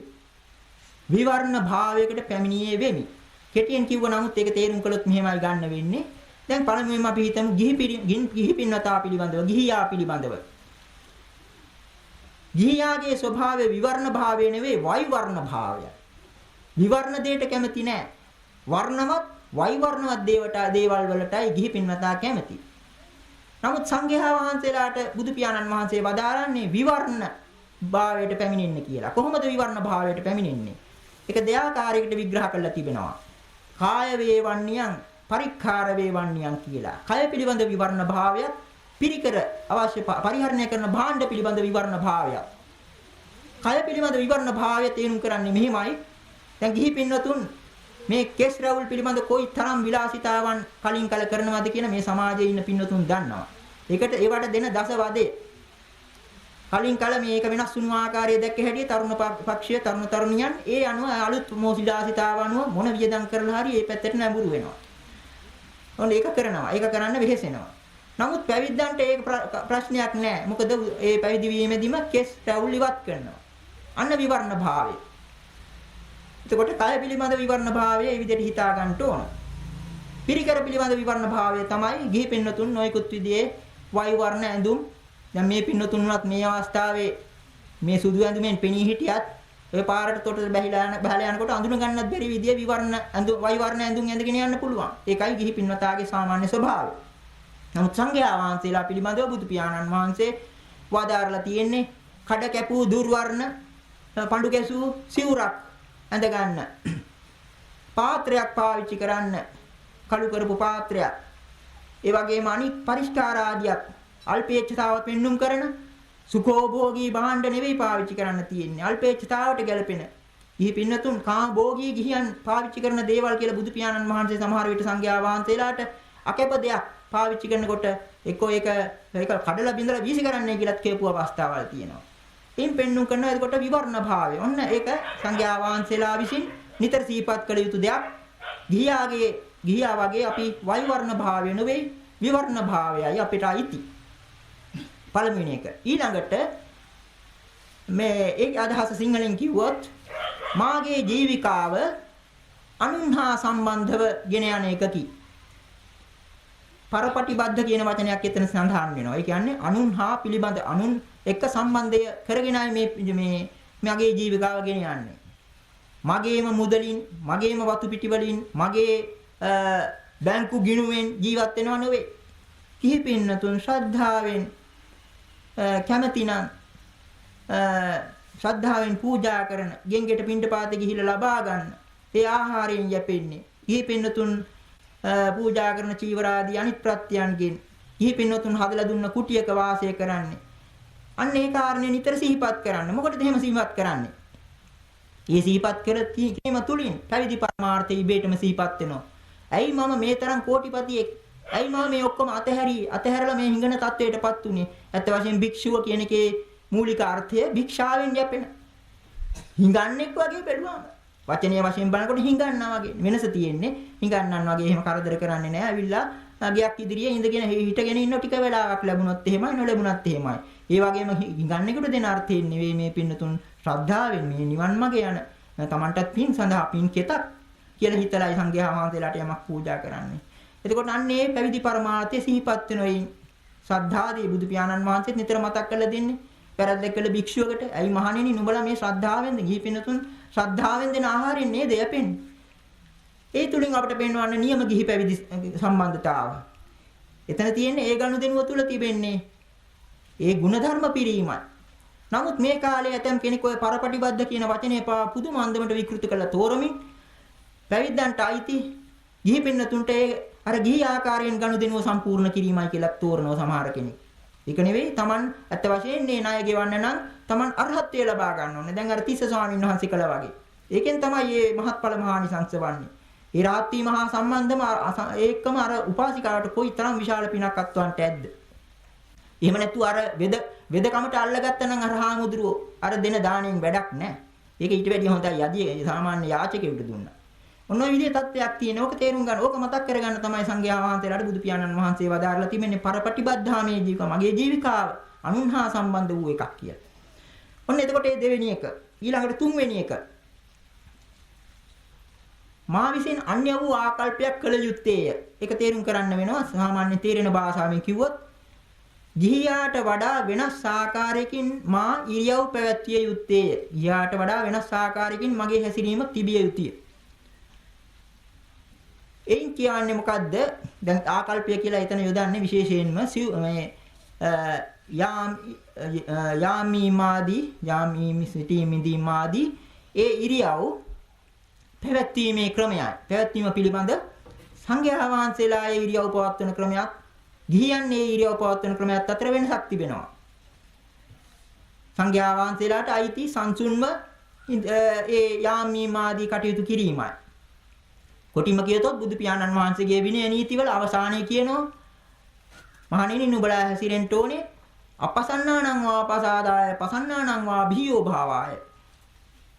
විවර්ණ භාවයකට පැමිණියේ වෙමි. කෙටියෙන් කිව්ව නමුත් ඒක තේරුම් කළොත් මෙහෙමයි ගන්න වෙන්නේ. දැන් පළමුවෙන්ම අපි හිතමු ගිහි පින්වතා පිළිබඳව, ගිහියා පිළිබඳව. ගිහියාගේ ස්වභාවය විවර්ණ භාවය නෙවෙයි වෛවර්ණ භාවය. විවර්ණ දෙයට කැමති නෑ. වර්ණවත් වෛවර්ණවත් දේවල් වලටයි ගිහි පින්වතා කැමති. නමුත් සංඝයා වහන්සේලාට බුදු පියාණන් වහන්සේ වදාරන්නේ විවර්ණ භාවයට පැමිණෙන්න කියලා. කොහොමද විවර්ණ භාවයට පැමිණෙන්නේ? ඒක දෙආකාරයකට විග්‍රහ කරලා තිබෙනවා. කාය වේවන්නියං පරික්ඛාර වේවන්නියං කියලා. කය පිළිබඳ විවර්ණ භාවයත් පිරිකර අවශ්‍ය පරිහරණය කරන භාණ්ඩ පිළිබඳ විවර්ණ භාවයත්. කය පිළිබඳ විවර්ණ භාවය තේරුම් කරන්නේ මෙහිමයි. දැන් ගිහි පින්වතුන් මේ කෙස් රැවුල් පිළිබඳ කොයි තරම් විලාසිතාවන් කලින් කල කරනවද කියන මේ සමාජයේ ඉන්න පින්වතුන් දන්නවා. ඒකට ඒවට දෙන දස වදේ කලින් කල මේක වෙනස් වුණු ආකාරය දැක්ක හැටි තරුණ පක්ෂයේ තරුණ තරුණියන් ඒ අනුව අලුත් මොසිලාසිතාව අනුව මොන වියදම් කරලා හරි ඒ පැත්තට නැඹුරු වෙනවා. ඔන්න ඒක කරනවා. ඒක කරන්න වෙහෙසෙනවා. නමුත් පැවිද්දන්ට ඒක ප්‍රශ්නයක් නෑ. මොකද ඒ පැවිදි වීමේදීම කෙස් රැවුල් ඉවත් කරනවා. අන්න විවර්ණ භාවය. එතකොට කය පිළිබඳ විවර්ණ භාවය මේ විදිහට හිතා ගන්න ඕන. පිරිකර පිළිබඳ විවර්ණ භාවය තමයි ගිහි පින්නතුන් නොයෙකුත් විදිහේ වෛවර්ණ ඇඳුම්. දැන් මේ පින්නතුන්වත් මේ අවස්ථාවේ මේ සුදු ඇඳුමෙන් පෙනී හිටියත් ඔය පාරට තොටට බහලා යනකොට අඳුන ගන්නත් බැරි විදිහේ විවර්ණ ඇඳුම් වෛවර්ණ ඇඳුම් ඇඳගෙන යන්න පුළුවන්. ඒකයි ගිහි පින්නතාගේ සාමාන්‍ය ස්වභාවය. නමුත් සංඝයා වහන්සේලා පිළිබඳව බුදු පියාණන් වහන්සේ වදාරලා තියෙන්නේ කඩ කැපූ දුර්වර්ණ පඳු කැසූ සිවුරක් ඇඳ ගන්න. පාත්‍රයක් පාවිච්චි කරන්න. කළු කරපු පාත්‍රයක්. ඒ වගේම අනික් පරිස්කාර ආදියක් අල්පේච්ඡතාව පෙන්눔 කරන සුඛෝභෝගී භාණ්ඩ නෙවෙයි පාවිච්චි කරන්න තියෙන්නේ. අල්පේච්ඡතාවට ගැලපෙන. ගිහි පින්නතුන් කාමභෝගී ගිහියන් පාවිච්චි කරන දේවල් කියලා බුදු පියාණන් වහන්සේ සමහර විට සංඝයා වහන්සේලාට අකැප දෙයක් පාවිච්චි කරනකොට එක්කෝ ඒක කඩලා බිඳලා වීසි කරන්නයි කියලාත් කියපු අවස්ථාවල් තියෙනවා. ඉන් පෙන්눔 කරන එතකොට විවර්ණ භාවය. ඔන්න ඒක සංඝයා වහන්සේලා විසින් නිතර සිහිපත් කළ යුතු දෙයක්. ගිහියා වගේ අපි වෛවර්ණ භාවය නෙවෙයි විවර්ණ භාවයයි අපිට අයිති. පළවෙනි එක. ඊළඟට මේ ඒක අදහස සිංහලෙන් කිව්වොත් මාගේ ජීවිකාව අනුන්හා සම්බන්ධව ගෙන යන එකකි. පරපටිබද්ධ කියන වචනයක් එතන සඳහන් වෙනවා. ඒ කියන්නේ අනුන්හා පිළිබඳ අනුන් එක්ක සම්බන්ධය කරගෙනයි මේ මගේ ජීවිකාව ගෙන යන්නේ. මගේම මුදලින්, මගේම වතු පිටි වලින්, මගේ බැංකු ගිණුමෙන් ජීවත් වෙනව නෙවෙයි. කිහිපින්නතුන් ශ්‍රද්ධාවෙන් කැමැතිනම් ශ්‍රද්ධාවෙන් පූජා කරන ගෙන්ගෙට පිණ්ඩපාතේ ගිහිල්ලා ලබා ගන්න. ඒ ආහාරයෙන් යැපෙන්නේ. කිහිපින්නතුන් පූජා කරන චීවරාදී අනිත් ප්‍රත්‍යයන්ගෙන් කිහිපින්නතුන් හදලා දුන්න කුටියක වාසය කරන්නේ. අන්න ඒ කාරණේ නිතර සිහිපත් කරන්න. මොකටද එහෙම සිහිපත් කරන්නේ? ඒ සිහිපත් කීම තුලින් පැවිදි පරමාර්ථය ඉබේටම සිහිපත් වෙනවා. ඇයි මම මේ තරම් කෝටිපතියෙක්? ඇයි මම මේ ඔක්කොම අතහැරලා මේ හිඟන තත්වයටපත් උනේ? ඇත්ත වශයෙන් භික්ෂුව කියන එකේ මූලික අර්ථය භික්ෂාවෙන් යැපෙන. හිඟන්නෙක් වගේ බැලුවාම වචනීය වශයෙන් බලනකොට හිඟන්නා වගේ වෙනස තියෙන්නේ. හිඟන්නන් වගේ එහෙම කරදර කරන්නේ නැහැ. ඇවිල්ලා ගයක් ඉදිරියේ ඉඳගෙන හිටගෙන ඉන්න ටික වෙලාවක් ලැබුණොත් එහෙමයි නොලැබුණත් එහෙමයි. ඒ වගේම හිඟන්නෙකුට දෙන අර්ථයෙන් නෙවෙයි මේ පින්නතුන් ශ්‍රද්ධාවෙන් මේ නිවන් මාර්ගය යන තමන්ටත් පින් සඳහා පින් කෙතක් කියලා හිතලායි සංඝයා වහන්සේලාට යමක් පූජා කරන්නේ. එතකොට අන්නේ පැවිදි පරමාර්ථය සිහිපත් වෙනොයි ශ්‍රද්ධාදී බුදු පියාණන් වහන්සේත් නිතර මතක් කරලා දෙන්නේ. පැරද්දක් කළ භික්ෂුවකට ඇයි මහණෙනි නුඹලා මේ ශ්‍රද්ධාවෙන්ද ගිහි පින්නතුන් ශ්‍රද්ධාවෙන් දෙන ආහාරයෙන් නේද යැපෙන්නේ. ඒ තුලින් අපිට පේනවන්නේ නියම ගිහි පැවිදි සම්බන්ධතාව. එතන තියෙන්නේ ඒ ගනුදෙනුව තුල තිබෙන්නේ ඒ ಗುಣධර්ම පිරීමයි. නමුත් මේ කාලේ ඇතම් කෙනෙක් ඔය පරපටිබද්ධ කියන වචනේ පුදුම අන්දමට විකෘති කරලා තෝරමින් පැවිද්දන්ට අයිති ගිහි පින්නතුන්ට අර ගිහි ආකාරයෙන් ගනුදෙනුව සම්පූර්ණ කිරීමයි කියලා තෝරනවා සමහර කෙනෙක්. ඒක නෙවෙයි Taman ඇත්ත වශයෙන් මේ ණය ගෙවන්න නම් Taman අරහත්ත්වය ලබා ගන්න ඕනේ. දැන් අර තිස්ස ස්වාමීන් වහන්සේ කළා වගේ. ඒකෙන් තමයි මේ මහත්ඵල මහානිසංස වන්නේ. ඒ රාත්‍රී මහා සම්බන්ධම ඒකම අර උපාසිකාවට කොයි තරම් විශාල පිනක් අත්වන්ට ඇද්ද? එහෙම නැතු අර වෙදකමට අල්ලගත්තා නම් අර හාමුදුරුවෝ අර දෙන දාණයෙන් වැඩක් නැහැ. ඒක ඊට වැඩිය හොඳයි යදී සාමාන්‍ය යාචකයෙකුට දුන්නා. ඔන්න ඔය විදිහේ තත්ත්වයක් තියෙන. ඕක තේරුම් ගන්න. ඕක මතක් කරගන්න තමයි සංඝයා වහන්සේලාට බුදු පියාණන් වහන්සේ වදාarලා තිබෙන්නේ පරපටිබද්ධාමේ ජීවික මගේ ජීවිකාව අනුන්හා සම්බන්ධ වූ එකක් කියලා. ඔන්න එතකොට මේ දෙවෙනි එක. ඊළඟට තුන්වෙනි එක. මා විසින් අන්‍ය වූ ආකල්පයක් කළ යුත්තේය. ඒක තේරුම් කරන්න වෙනවා. සාමාන්‍ය තේරෙන භාෂාවෙන් කිව්වොත් ගිහියාට වඩා වෙනස් ආකාරයකින් මා ඉරියව් පැවැත්විය යුත්තේය. ගිහියාට වඩා වෙනස් ආකාරයකින් මගේ හැසිරීම තිබිය යුතුය. එයින් කියන්නේ මොකද්ද? දැන් ආකල්පය කියලා එතන යොදන්නේ විශේෂයෙන්ම මේ යාමි සිටීමේදී මාදී ඒ ඉරියව් පැවැත්වීමේ ක්‍රමයයි. පැවැත්වීම පිළිබඳ සංඝයා වහන්සේලා ඒ ඉරියව් පවත්වන ක්‍රමයක් ගිහියන්නේ ඉරියව් පවත්වන ක්‍රමයක් අතර වෙනසක් තිබෙනවා. සංඝයා වහන්සේලාට අයිති සංසුන්ව ඒ යාමි මාදී කටයුතු කිරීමයි. කොටිම කියතොත් බුදු පියාණන් වහන්සේගේ විනය නීතිවල අවසානයේ කියනවා මහණෙනි නුඹලා හැසිරෙන්න ඕනේ අපසන්නානං වා පසාදාය පසන්නානං වා බිහියෝ භාවාය.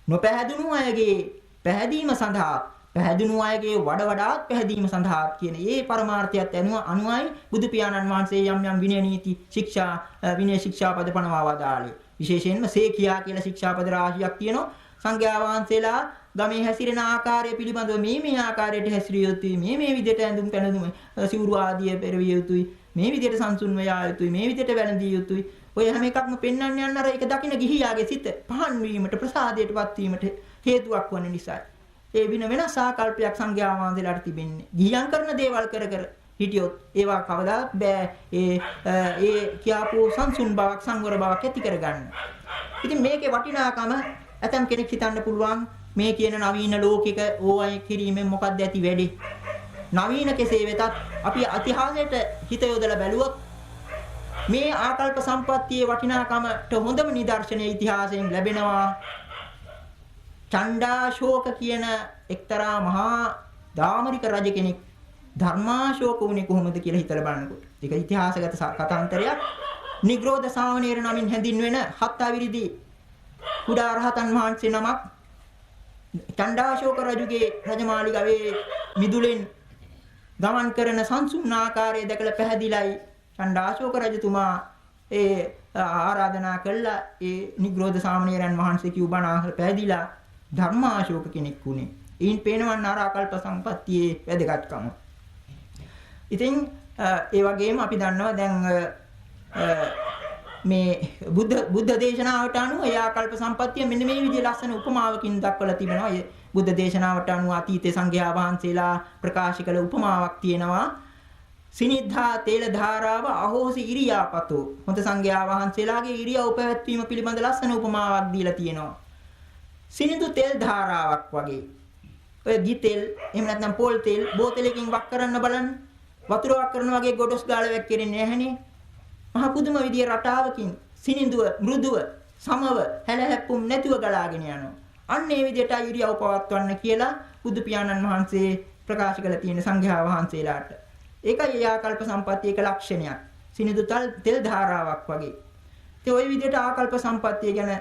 නොපැහැදුණු අයගේ පැහැදීම සඳහා පැහැදුණු අයගේ වඩාත් පැහැදීම සඳහා කියන මේ පරමාර්ථයත් අනුවයි බුදු පියාණන් වහන්සේ යම් යම් විනය නීති ශික්ෂා විනය ශික්ෂාපද පනවා වදාළේ. විශේෂයෙන්ම සේකියා කියලා ශික්ෂාපද රාශියක් තියෙනවා. සංඝයා වහන්සේලා ගමේ හැසිරෙන ආකාරය පිළිබඳව මේ ආකාරයට හැසිරිය යුතුයි. මේ විදිහට ඇඳුම් පැළඳුම් සිවුරු ආදිය පෙරවිය යුතුයි. මේ විදිහට සංසුන්ව යා යුතුයි. මේ විදිහට වැළඳිය යුතුයි. ඔය හැම එකක්ම පෙන්වන්න යන අර ඒක දකින්න ගිහියාගේ සිත පහන් වීමට ප්‍රසාදයටපත් වීමට හේතුවක් වන නිසා ඒ වෙනස් ආකල්පයක් සංඝයා වහන්සේලාට තිබෙන්නේ. ගිහියන් කරන දේවල් කර හිටියොත් ඒවා කවදාත් බෑ ඒ කියාපු සංසුන් බවක් සංවර බවක් ඇති කරගන්න. ඉතින් මේකේ වටිනාකම ඇතම් කෙනෙක් හිතන්න පුළුවන් මේ කියන නවීන ලෝකික ඕවයි කිරීමෙන් මොකක්ද ඇති වෙන්නේ? නවීන කෙසේ වෙතත් අපි ඉතිහාසයට හිත යොදලා බැලුවොත් මේ ආකල්ප සම්පත්තියේ වටිනාකමට හොඳම නිදර්ශනය ඉතිහාසයෙන් ලැබෙනවා. චණ්ඩාශෝක කියන එක්තරා මහා දාමරික රජ කෙනෙක් ධර්මාශෝක වුණේ කොහොමද කියලා හිතලා බලනකොට. ඒක ඉතිහාසගත කතාන්තරයක්. නිග්‍රෝධ සාමණේර නමින් හැඳින්වෙන 7 අවුරුදි කුඩා රහතන් වහන්සේ නමක් චණ්ඩාශෝක රජුගේ රජමාලිගාවේ මිදුලෙන් ගමන් කරන සංසුන් ආකාරය දැකලා පැහැදිලයි චණ්ඩාශෝක රජතුමා ඒ ආරාධනා කළා ඒ නිග්‍රෝධ සාමණේරයන් වහන්සේ කිව් බණ අහලා පැහැදිලා ධර්මාශෝක කෙනෙක් වුණේ. ඊයින් පේනවන්න අර ආකල්ප සම්පත්තියේ වැදගත්කම. ඉතින් ඒ වගේම අපි දන්නවා දැන් මේ බුද්ධ දේශනාවට අනුව ඒ ආකල්ප සම්පත්තිය මෙන්න මේ විදිහේ ලස්සන උපමාවකින් දක්වලා තිබෙනවා. ඒ බුද්ධ දේශනාවට අනුව අතීතේ සංඝයා වහන්සේලා ප්‍රකාශ කළ උපමාවක් තියෙනවා. සිනිද්ධා තේල ධාරාව අහෝසි ඉරියාපතෝ. හොඳ සංඝයා වහන්සේලාගේ ඉරියව් පැවැත්වීම පිළිබඳ ලස්සන උපමාවක් දීලා තියෙනවා. සිනිඳු තෙල් ධාරාවක් වගේ. ඔය ගිතෙල් එහෙම නැත්නම් පොල් තෙල් බෝතලයකින් වක් කරන්න බලන්න. වතුර වක් කරන වගේ ගොඩොස් ගාලා වැක්කෙන්නේ නැහනේ. මහ පුදුම විදිය රටාවකින් සිනිඳුව මෘදුව සමව හැලහැප්පුම් නැතුව ගලාගෙන යනවා. අන්න ඒ විදියට ඉරියව් පවත්වන්න කියලා බුදු පියාණන් වහන්සේ ප්‍රකාශ කළ තියෙන සංඝයා වහන්සේලාට. ඒකයි ආකල්ප සම්පත්තියේ එක ලක්ෂණයක්. සිනිඳු තෙල් ධාරාවක් වගේ. ඒ ওই විදියට ආකල්ප සම්පත්තිය ගැන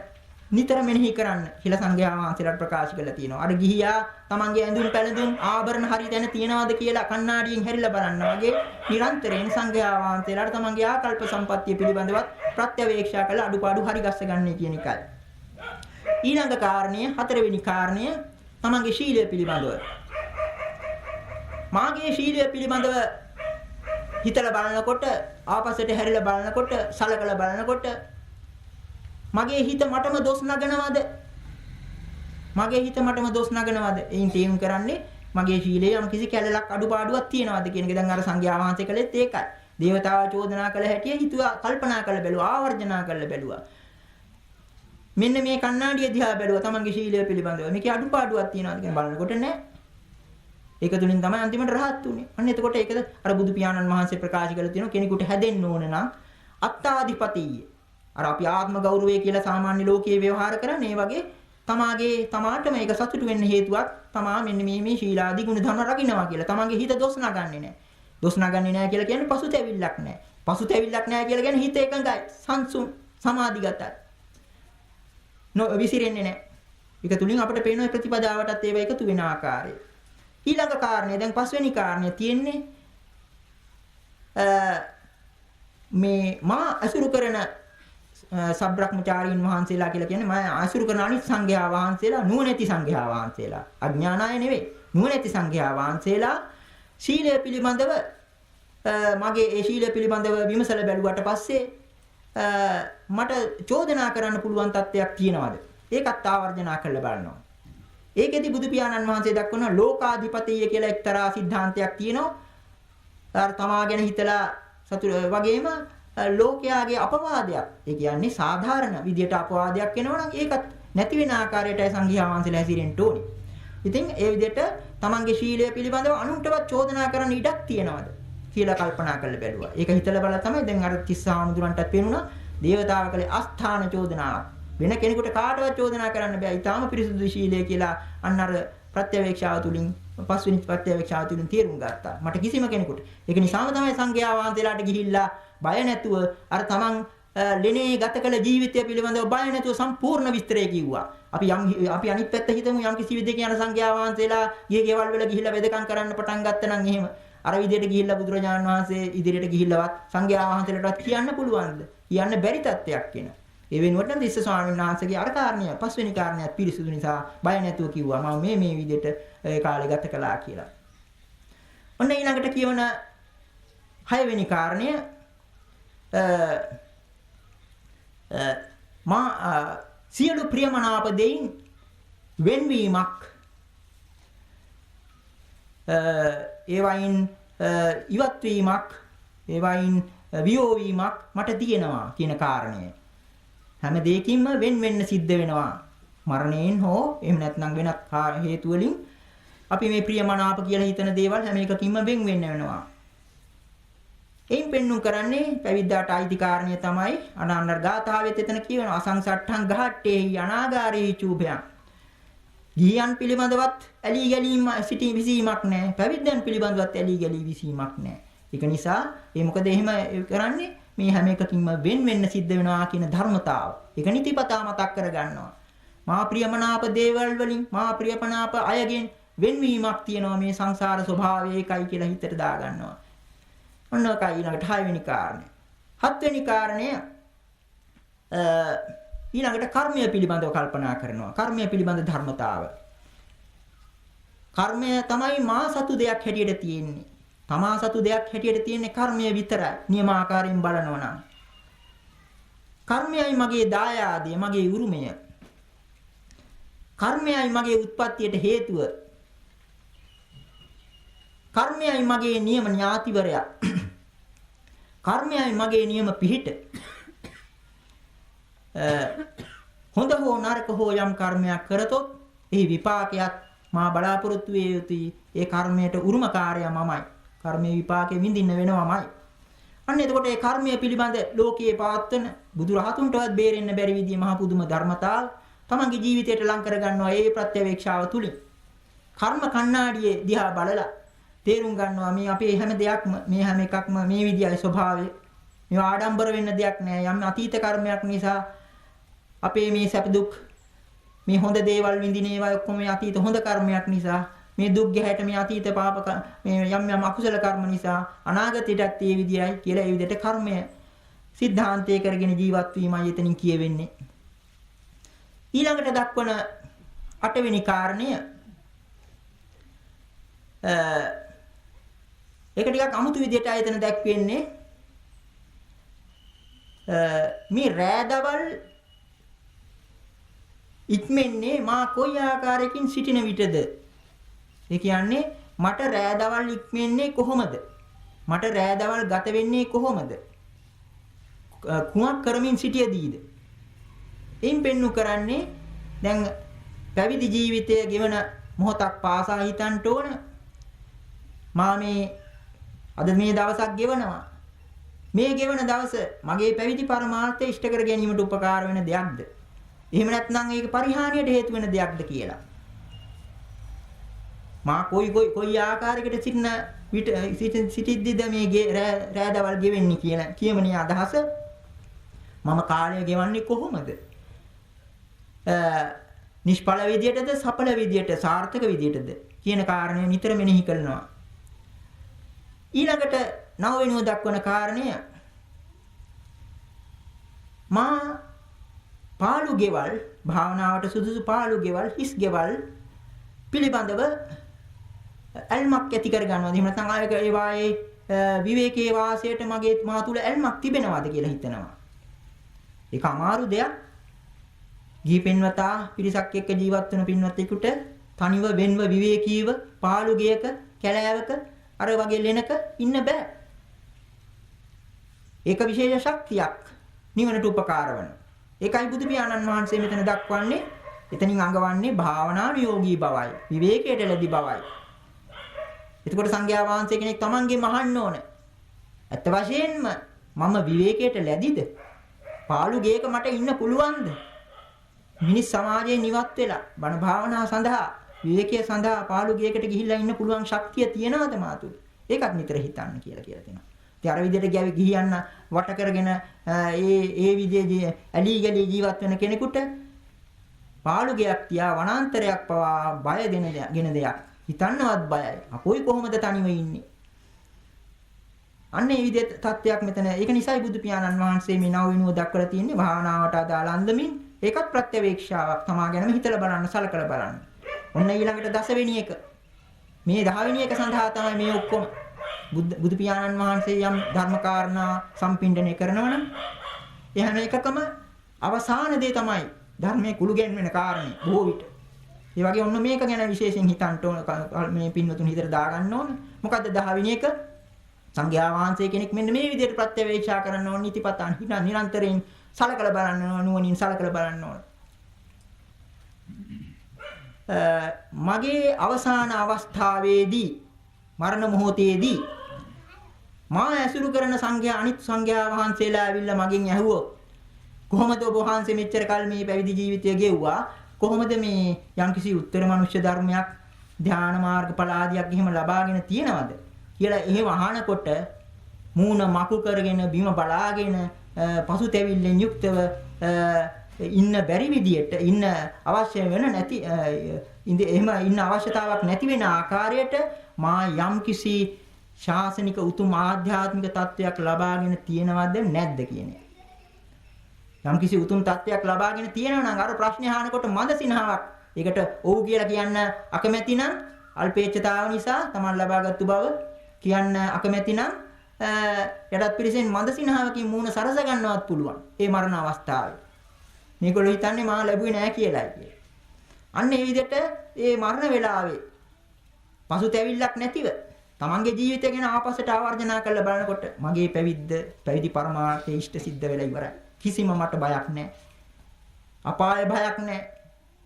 නිතර මෙනෙහි කරන්න කියලා සංඝයා වහන්සේලාට ප්‍රකාශ කරලා තියෙනවා. අර ගිහියා තමන්ගේ ඇඳුම් පැළඳුම් ආභරණ හරි දැන තියනවාද කියලා කණ්ණාඩියෙන් හැරිලා බලන්න වගේ නිරන්තරයෙන් සංඝයා වහන්සේලාට තමන්ගේ ආකල්ප සම්පත්තිය පිළිබඳව ප්‍රත්‍යවේක්ෂා කරලා අඩුපාඩු හරි ගස්ස ගන්න කියන එකයි. ඊළඟ කාරණය හතරවෙනි කාරණය තමන්ගේ ශීලය පිළිබඳව. මාගේ ශීලය පිළිබඳව හිතලා බලනකොට ආපස්සට හැරිලා බලනකොට සලකලා බලනකොට මගේ හිත මටම දොස් නගනවද? මගේ හිත මටම දොස් නගනවද? එයින් තේරුම් කරන්නේ මගේ ශීලයේ යම් කිසි කැලලක් අඩුපාඩුවක් තියෙනවද කියන එක. දැන් අර සංඝයා වහන්සේ කළෙත් ඒකයි. දේවතාවා චෝදනා කළ හැටිය හිතුවා කල්පනා කරලා බැලුවා ආවර්ජනා කරලා බැලුවා. මෙන්න මේ කණ්ණාඩිය දිහා බැලුවා තමන්ගේ ශීලය පිළිබඳව. මේකේ අඩුපාඩුවක් තියෙනවද කියන බලනකොට නෑ. ඒක තුලින් තමයි අන්තිමට රහත් උනේ. අන්න එතකොට ඒකද අර බුදු පියාණන් වහන්සේ ප්‍රකාශ කරලා තියෙනවා කෙනෙකුට හැදෙන්න ඕන නම් අත්තාදිපතීය. අර අපි ආත්ම ගෞරවය කියලා සාමාන්‍ය ලෝකයේ ව්‍යවහාර කරන්නේ ඒ වගේ තමාට මේක සතුටු වෙන්න හේතුවක් තමා මෙන්න මේ ශීලාදී ගුණ ධර්ම රකින්නවා කියලා. තමන්ගේ හිත දොස් නගන්නේ නැහැ. දොස් නගන්නේ නැහැ කියලා කියන්නේ පසුතැවිල්ලක් නැහැ. පසුතැවිල්ලක් නැහැ කියලා කියන්නේ හිත එකඟයි, සංසුන්, සමාධිගතයි. විසිරෙන්නේ නැහැ. ඒක තුලින් අපිට පේන ප්‍රතිපදාවටත් ඒව එකතු වෙන ආකාරය. ඊළඟ කාරණේ දැන් පස්වෙනි කාරණේ තියෙන්නේ මේ මා අසුරු කරන සබ්‍රක්‍මචාරීන් වහන්සේලා කියලා කියන්නේ මම අසුරු කරන අනිත් සංඝයා වහන්සේලා නුවණැති සංඝයා වහන්සේලා අඥානාය නෙවෙයි නුවණැති සංඝයා වහන්සේලා ශීලය පිළිබඳව මගේ ඒ ශීලය පිළිබඳව විමසලා බැලුවට පස්සේ මට චෝදනා කරන්න පුළුවන් තත්ත්වයක් තියෙනවද? ඒකත් ආවර්ජනා කරලා බලනවා. ඒකෙදි බුදු පියාණන් වහන්සේ දක්වන ලෝකාධිපතිය කියලා එක්තරා સિદ્ધාන්තයක් තියෙනවා. අර තමා ගැන හිතලා සතුට වගේම ලෝකයාගේ අපවාදයක්. ඒ කියන්නේ සාධාරණ විදියට අපවාදයක් එනවනම් ඒකත් නැති වෙන ආකාරයටයි සංඝයා වහන්සේලා හැසිරෙන්න ඕනේ. ඉතින් ඒ විදියට තමන්ගේ ශීලය පිළිබඳව අනුන්ටවත් චෝදනා කරන්න ඉඩක් තියනවද කියලා කල්පනා කරලා බැලුවා. ඒක හිතලා බලලා තමයි දැන් අර තිස්සාමුදුරන්ටත් පේනුණා දේවතාව කලේ අස්ථාන චෝදනාවක්. වෙන කෙනෙකුට කාටවත් චෝදනා කරන්න බෑ. ඊටාම පිරිසුදු ශීලය කියලා අන්න අර ප්‍රත්‍යවේක්ෂාව තුලින් පස්වෙනි ප්‍රත්‍යවේක්ෂාව තුලින් තේරුම් ගත්තා. මට කිසිම කෙනෙකුට. ඒක නිසාම තමයි සංඝයා වහන්සේලාට ගිහිල්ලා බය නැතුව අර තමන් ලෙනේ ගත කළ ජීවිතය පිළිබඳව බය නැතුව සම්පූර්ණ විස්තරය කිව්වා. අපි අනිත් පැත්ත හිතමු යම් කිසි විදිහක යන සංඝයා වහන්සේලා ගිහි ගෙවල් වල ගිහිල්ලා වෙදකම් කරන්න පටන් ගත්තා නම් එහෙම අර විදිහට ගිහිල්ලා බුදුරජාණන් වහන්සේ ඉදිරියට ගිහිල්ලවත් සංඝයා වහන්සේලාටවත් කියන්න පුළුවන්ද? කියන්න බැරි තත්ත්වයක් එන. ඒ වෙනුවට තිස්ස ස්වාමීන් වහන්සේගේ අර කාරණය පස්වෙනි කාරණයත් පිරිසුදු නිසා බය නැතුව කිව්වා මම මේ විදිහට කාලය ගත කළා කියලා. ඔන්න ඊළඟට කියවන 6 වෙනි කාරණය සියලු ප්‍රියමනාප දෙයින් වෙන්වීමක් ඒවයින් ඉවත් වීමක් ඒවයින් වියෝ වීමක් මට තියෙනවා කියන කාරණය. හැම දෙයකින්ම වෙන් වෙන්න සිද්ධ වෙනවා. මරණයෙන් හෝ එහෙම නැත්නම් වෙනත් හේතු වලින් අපි මේ ප්‍රියමනාප කියලා හිතන දේවල් හැම එකකින්ම වෙන් වෙන්න වෙනවා. එයින් පෙන්눔 කරන්නේ පැවිද්දාට අයිති කාරණය තමයි අනාන්තර ගාථාවෙත් එතන කියනවා අසංසට්ඨං ගහට්ටේහි අනාගාරේ චූභයන්. ගිහියන් පිළිබඳවත් ඇලී ගැලීම සිටි විසීමක් නැහැ. පැවිද්දන් පිළිබඳවත් ඇලී ගැලී විසීමක් නැහැ. ඒක නිසා මේ මොකද එහෙම කරන්නේ මේ හැම එකකින්ම වෙන් වෙන්න සිද්ධ වෙනවා කියන ධර්මතාව. ඒක නිතිපතා මතක් කරගන්නවා. මා ප්‍රියමනාප දේවල් වලින් මා ප්‍රියමනාප අයගෙන් වෙන්වීමක් තියෙනවා මේ සංසාර ස්වභාවය ඒකයි කියලා හිතට දාගන්නවා. ඔන්න ඔකයි ඊළඟට 6 වෙනි කාරණය. 7 වෙනි කාරණය ඊළඟට කර්මය පිළිබඳව කල්පනා කරනවා. කර්මය පිළිබඳ ධර්මතාව. කර්මය තමයි මා සතු දෙයක් හැටියට තියෙන්නේ. තමා සතු දෙයක් හැටියට තියෙන්නේ කර්මය විතරයි. නියමාකාරයෙන් බලනවා නම්. කර්මයයි මගේ දායාදය, මගේ උරුමය. කර්මයයි මගේ උත්පත්තියට හේතුව. කර්මයයි මගේ නියම ඥාතිවරයා. කර්මයයි මගේ නියම පිහිට. හොඳ හෝ නරක හෝ යම් කර්මයක් කරතොත් එහි විපාකයක් මා බලාපොරොත්තු විය යුතුයි. ඒ කර්මයට උරුමකාරයා මමයි. කර්මයේ විපාකෙ විඳින්න වෙනවමයි. අන්න එතකොට ඒ කර්මය පිළිබඳ ලෝකයේ පවත්වන බුදු රහතුන්ටවත් බේරෙන්න බැරි විදිහේ මහ පුදුම ධර්මතාව තමන්ගේ ජීවිතයට ලං කර ගන්නවා. ඒ ප්‍රත්‍යවේක්ෂාව තුලින් කර්ම කණ්ණාඩියේ දිහා බලලා තේරුම් ගන්නවා මේ අපේ හැම දෙයක්ම මේ හැම එකක්ම මේ විදිහයි ස්වභාවය. මේවා ආඩම්බර වෙන්න දෙයක් නෑ. යම් අතීත කර්මයක් නිසා අපේ මේ සැප දුක් මේ හොඳ දේවල් විඳින ඒවා ඔක්කොම මේ අතීත හොඳ කර්මයක් නිසා මේ දුක් ගැහැට මේ අතීත පාපක මේ යම් අකුසල කර්ම නිසා අනාගතයටත් ඒ විදියයි කියලා ඒ විදිහට කර්මය સિદ્ધාන්තය කරගෙන ජීවත් වීමයි එතනින් කියවෙන්නේ. ඊළඟට දක්වන 8 වෙනි කාරණය ඒක ටිකක් අමුතු විදිහට ආයතන දැක්වෙන්නේ මේ රෑදවල් ඉක්මෙන්නේ මා කොයි ආකාරයකින් සිටින විටද? ඒ කියන්නේ මට රෑදවල් ඉක්මෙන්නේ කොහොමද? මට රෑදවල් ගත වෙන්නේ කොහොමද? කුමක් කරමින් සිටියදීද? එයින් පෙන්නු කරන්නේ දැන් පැවිදි ජීවිතය ගෙවන මොහොතක් පාසා හිතන්න ඕන. මා මේ අද මේ දවසක් ගෙවනවා. මේ ගෙවන දවස මගේ පැවිදි පරමාර්ථය ඉෂ්ට කර ගැනීමට උපකාර වෙන දෙයක්ද? එහෙම නැත්නම් ඒක පරිහානියට හේතු වෙන දෙයක්ද කියලා. මා කොයි ආකාරයකට සිටිද්දිද මේ රෑදවල් ගෙවෙන්නේ කියලා කියමනේ අදහස. මම කාලය ගෙවන්නේ කොහොමද? නිෂ්ඵල විදියටද සඵල විදියට සාර්ථක විදියටද කියන කාරණය නිතර මෙනෙහි කරනවා. ඊළඟට 9 වෙනිව දක්වන කාරණය මා පාළු ගෙවල් භාවනාවට සුදුසු පාළු ගෙවල් හිස් ගෙවල් පිළිබඳව ඇල්මක් ඇති කර ගන්නවා. එහෙම නැත්නම් ආයක ඒ වායේ විවේකයේ වාසයට මා තුල ඇල්මක් තිබෙනවාද කියලා හිතනවා. ඒක අමාරු දෙයක්. ගිහි පින්වතා පිරිසක් එක්ක ජීවත් වෙන පින්වතෙකුට තනිව වෙන්ව විවේකීව පාළු ගෙයක කැලෑවක අර වගේ ලෙනක ඉන්න බෑ. ඒක විශේෂ ශක්තියක් නිවනට උපකාර වෙන. ඒකයි බුදු පියාණන් වහන්සේ මෙතන දක්වන්නේ. එතනින් අඟවන්නේ භාවනානුයෝගී බවයි, විවේකයට ලැබි බවයි. එතකොට සංඝයා වහන්සේ කෙනෙක් තමන්ගෙන් අහන්න ඕන. ඇත්ත වශයෙන්ම මම විවේකයට ලැබිද? පාළු ගෙයක මට ඉන්න පුළුවන්ද? මිනිස් සමාජයෙන් ඉවත් වෙලා බණ භාවනා සඳහා විවේකයේ සඳහා පාළු ගෙයකට ගිහිල්ලා ඉන්න පුළුවන් ශක්තිය තියනවද මාතුල? ඒකත් නිතර හිතන්න කියලා තියෙනවා. ඉතින් අර විදිහට ගිහියන්න වට කරගෙන ඒ විදිහේ ඇලි ගලි ජීවත් වෙන කෙනෙකුට පාළු ගෙයක් තියා වනාන්තරයක් පවා බය දෙන දෙයක්. හිතන්නවත් බයයි. අපොයි කොහොමද තනිව ඉන්නේ? අන්න ඒ විදිහේ තත්ත්වයක් මෙතන. ඒක නිසායි බුදු පියාණන් වහන්සේ මේ 9 වෙනුව දක්වලා තියෙන්නේ භාවනාවට අදාළ අන්දමින්. ඒකත් ප්‍රත්‍යවේක්ෂාවක්. තමා ගැනම හිතලා බලන්න, සලකලා බලන්න. ඔන්න ඊළඟට 10 වෙනි එක. මේ 10 වෙනි එක සඳහා තමයි මේ ඔක්කොම බුදු පියාණන් වහන්සේ යම් ධර්ම කාරණා සම්පින්ඩණය කරනවනම් ඒ හැම එකකම අවසාන දේ තමයි ධර්මයේ කුළු ගැන්වෙන කාරණේ බොහෝ විට. ඒ වගේ ඔන්න මේක ගැන විශේෂයෙන් හිතන්න ඕන. මේ පින්වතුන් හිතට දාගන්න ඕන. මොකද්ද 10 වෙනි එක? සංඝයා වහන්සේ කෙනෙක් මෙන්න මේ විදිහට ප්‍රත්‍යවේක්ෂා කරන්න ඕන. නිතිපතන් නිරන්තරයෙන් සලකලා බලන්න ඕන. නුවණින් සලකලා බලන්න ඕන. මගේ අවසාන අවස්ථාවේදී මරණ මොහොතේදී මා ඇසුරු කරන සංඝයා අනිත් සංඝයා වහන්සේලා ඇවිල්ලා මගෙන් ඇහුවොත් කොහොමද ඔබ වහන්සේ මෙච්චර කල් මේ පැවිදි ජීවිතය ගෙවුවා? කොහොමද මේ යම්කිසි උත්තර මනුෂ්‍ය ධර්මයක් ධ්‍යාන මාර්ගඵල ආදියක් එහෙම ලබාගෙන තියනවද කියලා එහෙම අහනකොට මූණ මකු කරගෙන බිම බලාගෙන පසුතැවිල්ලෙන් යුක්තව ඉන්න බැරි විදියට ඉන්න අවශ්‍ය වෙන නැති එහෙම ඉන්න අවශ්‍යතාවක් නැති වෙන ආකාරයට මා යම්කිසි ශාසනික උතුම් ආධ්‍යාත්මික තත්වයක් ලබාගෙන තියෙනවද නැද්ද කියන එක. යම්කිසි උතුම් තත්වයක් ලබාගෙන තියෙනවා නම් අර ප්‍රශ්නේ අහනකොට මද සිනහාවක්. ඒකට ඔව් කියලා කියන්න අකමැති නම් අල්පේච්ඡතාව නිසා තමන් ලබාගත්තු බව කියන්න අකමැති නම් යටත් පිරිසෙන් මන්දසිනහවකින් මූණ සරස ගන්නවත් පුළුවන්. ඒ මරණ අවස්ථාවේ. මේගොල්ලෝ හිතන්නේ මා ලැබුවේ නෑ කියලායි කියලා. අන්න ඒ විදිහට ඒ මරණ වේලාවේ පසුතැවිල්ලක් නැතිව තමන්ගේ ජීවිතය ගැන ආපස්සට ආවර්ජනා කරලා බලනකොට මගේ පැවිදි පරමාර්ථය ඉෂ්ට සිද්ධ වෙලා ඉවරයි. කිසිම මට බයක් නැහැ. අපාය භයක් නැහැ.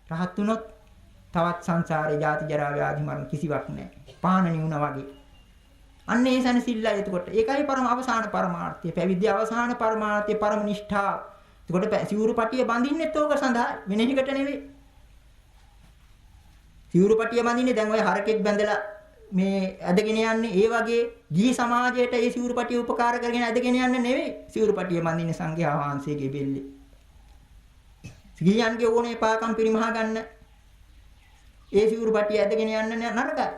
රහත් වුණොත් තවත් සංසාරේ ජාති ජරා ව්‍යාධි මරණ කිසිවක් නැහැ. පාන නිවුණා වගේ. අන්න ඒ සනසිල්ලයි එතකොට. ඒකයි අවසාන පරමාර්ථය. පැවිදි අවසාන පරමාර්ථය පරම නිෂ්ඨාව. එතකොට සිවුරු පටිය බඳින්නෙත් ඕක සඳහා වෙන එකකට නෙවෙයි. සිවුරු පටිය බඳින්නේ දැන් ඔය හරකෙක් බැඳලා මේ ඇදගෙන යන්නේ ඒ වගේ ගිහි සමාජයට ඒ සිවුරු පටිය උපකාර කරගෙන ඇදගෙන යන්නේ නෙවෙයි. සිවුරු පටිය බඳින්නේ සංඝයා වහන්සේගේ බෙල්ලේ. ගිහියන්ගේ ඕනේ පාකම් පිරිමහ ගන්න ඒ සිවුරු පටිය ඇදගෙන යන්න නරකයි.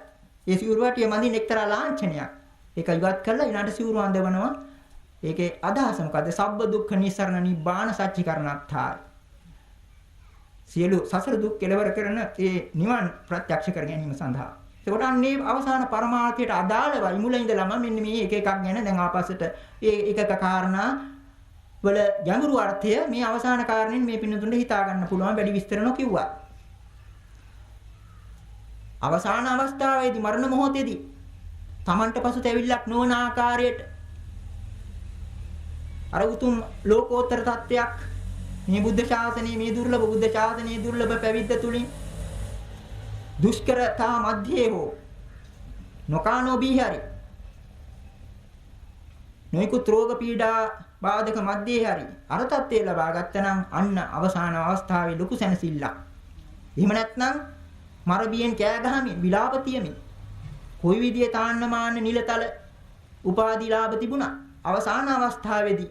ඒ සිවුරු පටිය බඳින්න එක්තරා ලාංඡනයක්. ඒක ඉවත් කරලා ඊළඟට සිවුරු අඳවනවා. ඒකේ අදහස මොකද? සබ්බ දුක්ඛ නිස්සරණ නිබ්බාන සච්චිකරණත්තාය. සියලු සසර දුක් කෙලවර කරන ඒ නිවන් ප්‍රත්‍යක්ෂ කර ගැනීම සඳහා. ඒකට අන්නේ අවසාන පරමාර්ථයට අදාළවයි මුල ඉඳලම මෙන්න මේ එක එකක් ගැන දැන් ආපස්සට ඒ එකක කාරණා වල ගැඹුරු අර්ථය මේ අවසාන කාරණෙන් මේ පින්නතුන්ට හිතා ගන්න පුළුවන් වැඩි විස්තර නොකියුවා. අවසාන අවස්ථාවේදී මරණ මොහොතේදී Tamanට පසුතැවිල්ලක් නොවන ආකාරයට අර උතුම් ලෝකෝත්තර තත්වයක් මේ බුද්ධ ශාසනයේ මේ දුර්ලභ බුද්ධ ශාසනයේ දුර්ලභ පැවිද්ද තුලින් දුෂ්කරතා මැදේ හෝ නොකානෝ බීහරි නොයිකුත් රෝග පීඩා බාධක මැදේ හරි අර තත්ත්වය ලබා ගත්තනම් අන්න අවසාන අවස්ථාවේ ලොකු සැනසෙල්ලක්. එහෙම නැත්නම් මරබියෙන් කෑ ගහමින් විලාප තියමින් කොයි විදිහේ තාන්න මාන්න නිලතල උපාධි ලාභ තිබුණා අවසාන අවස්ථාවේදී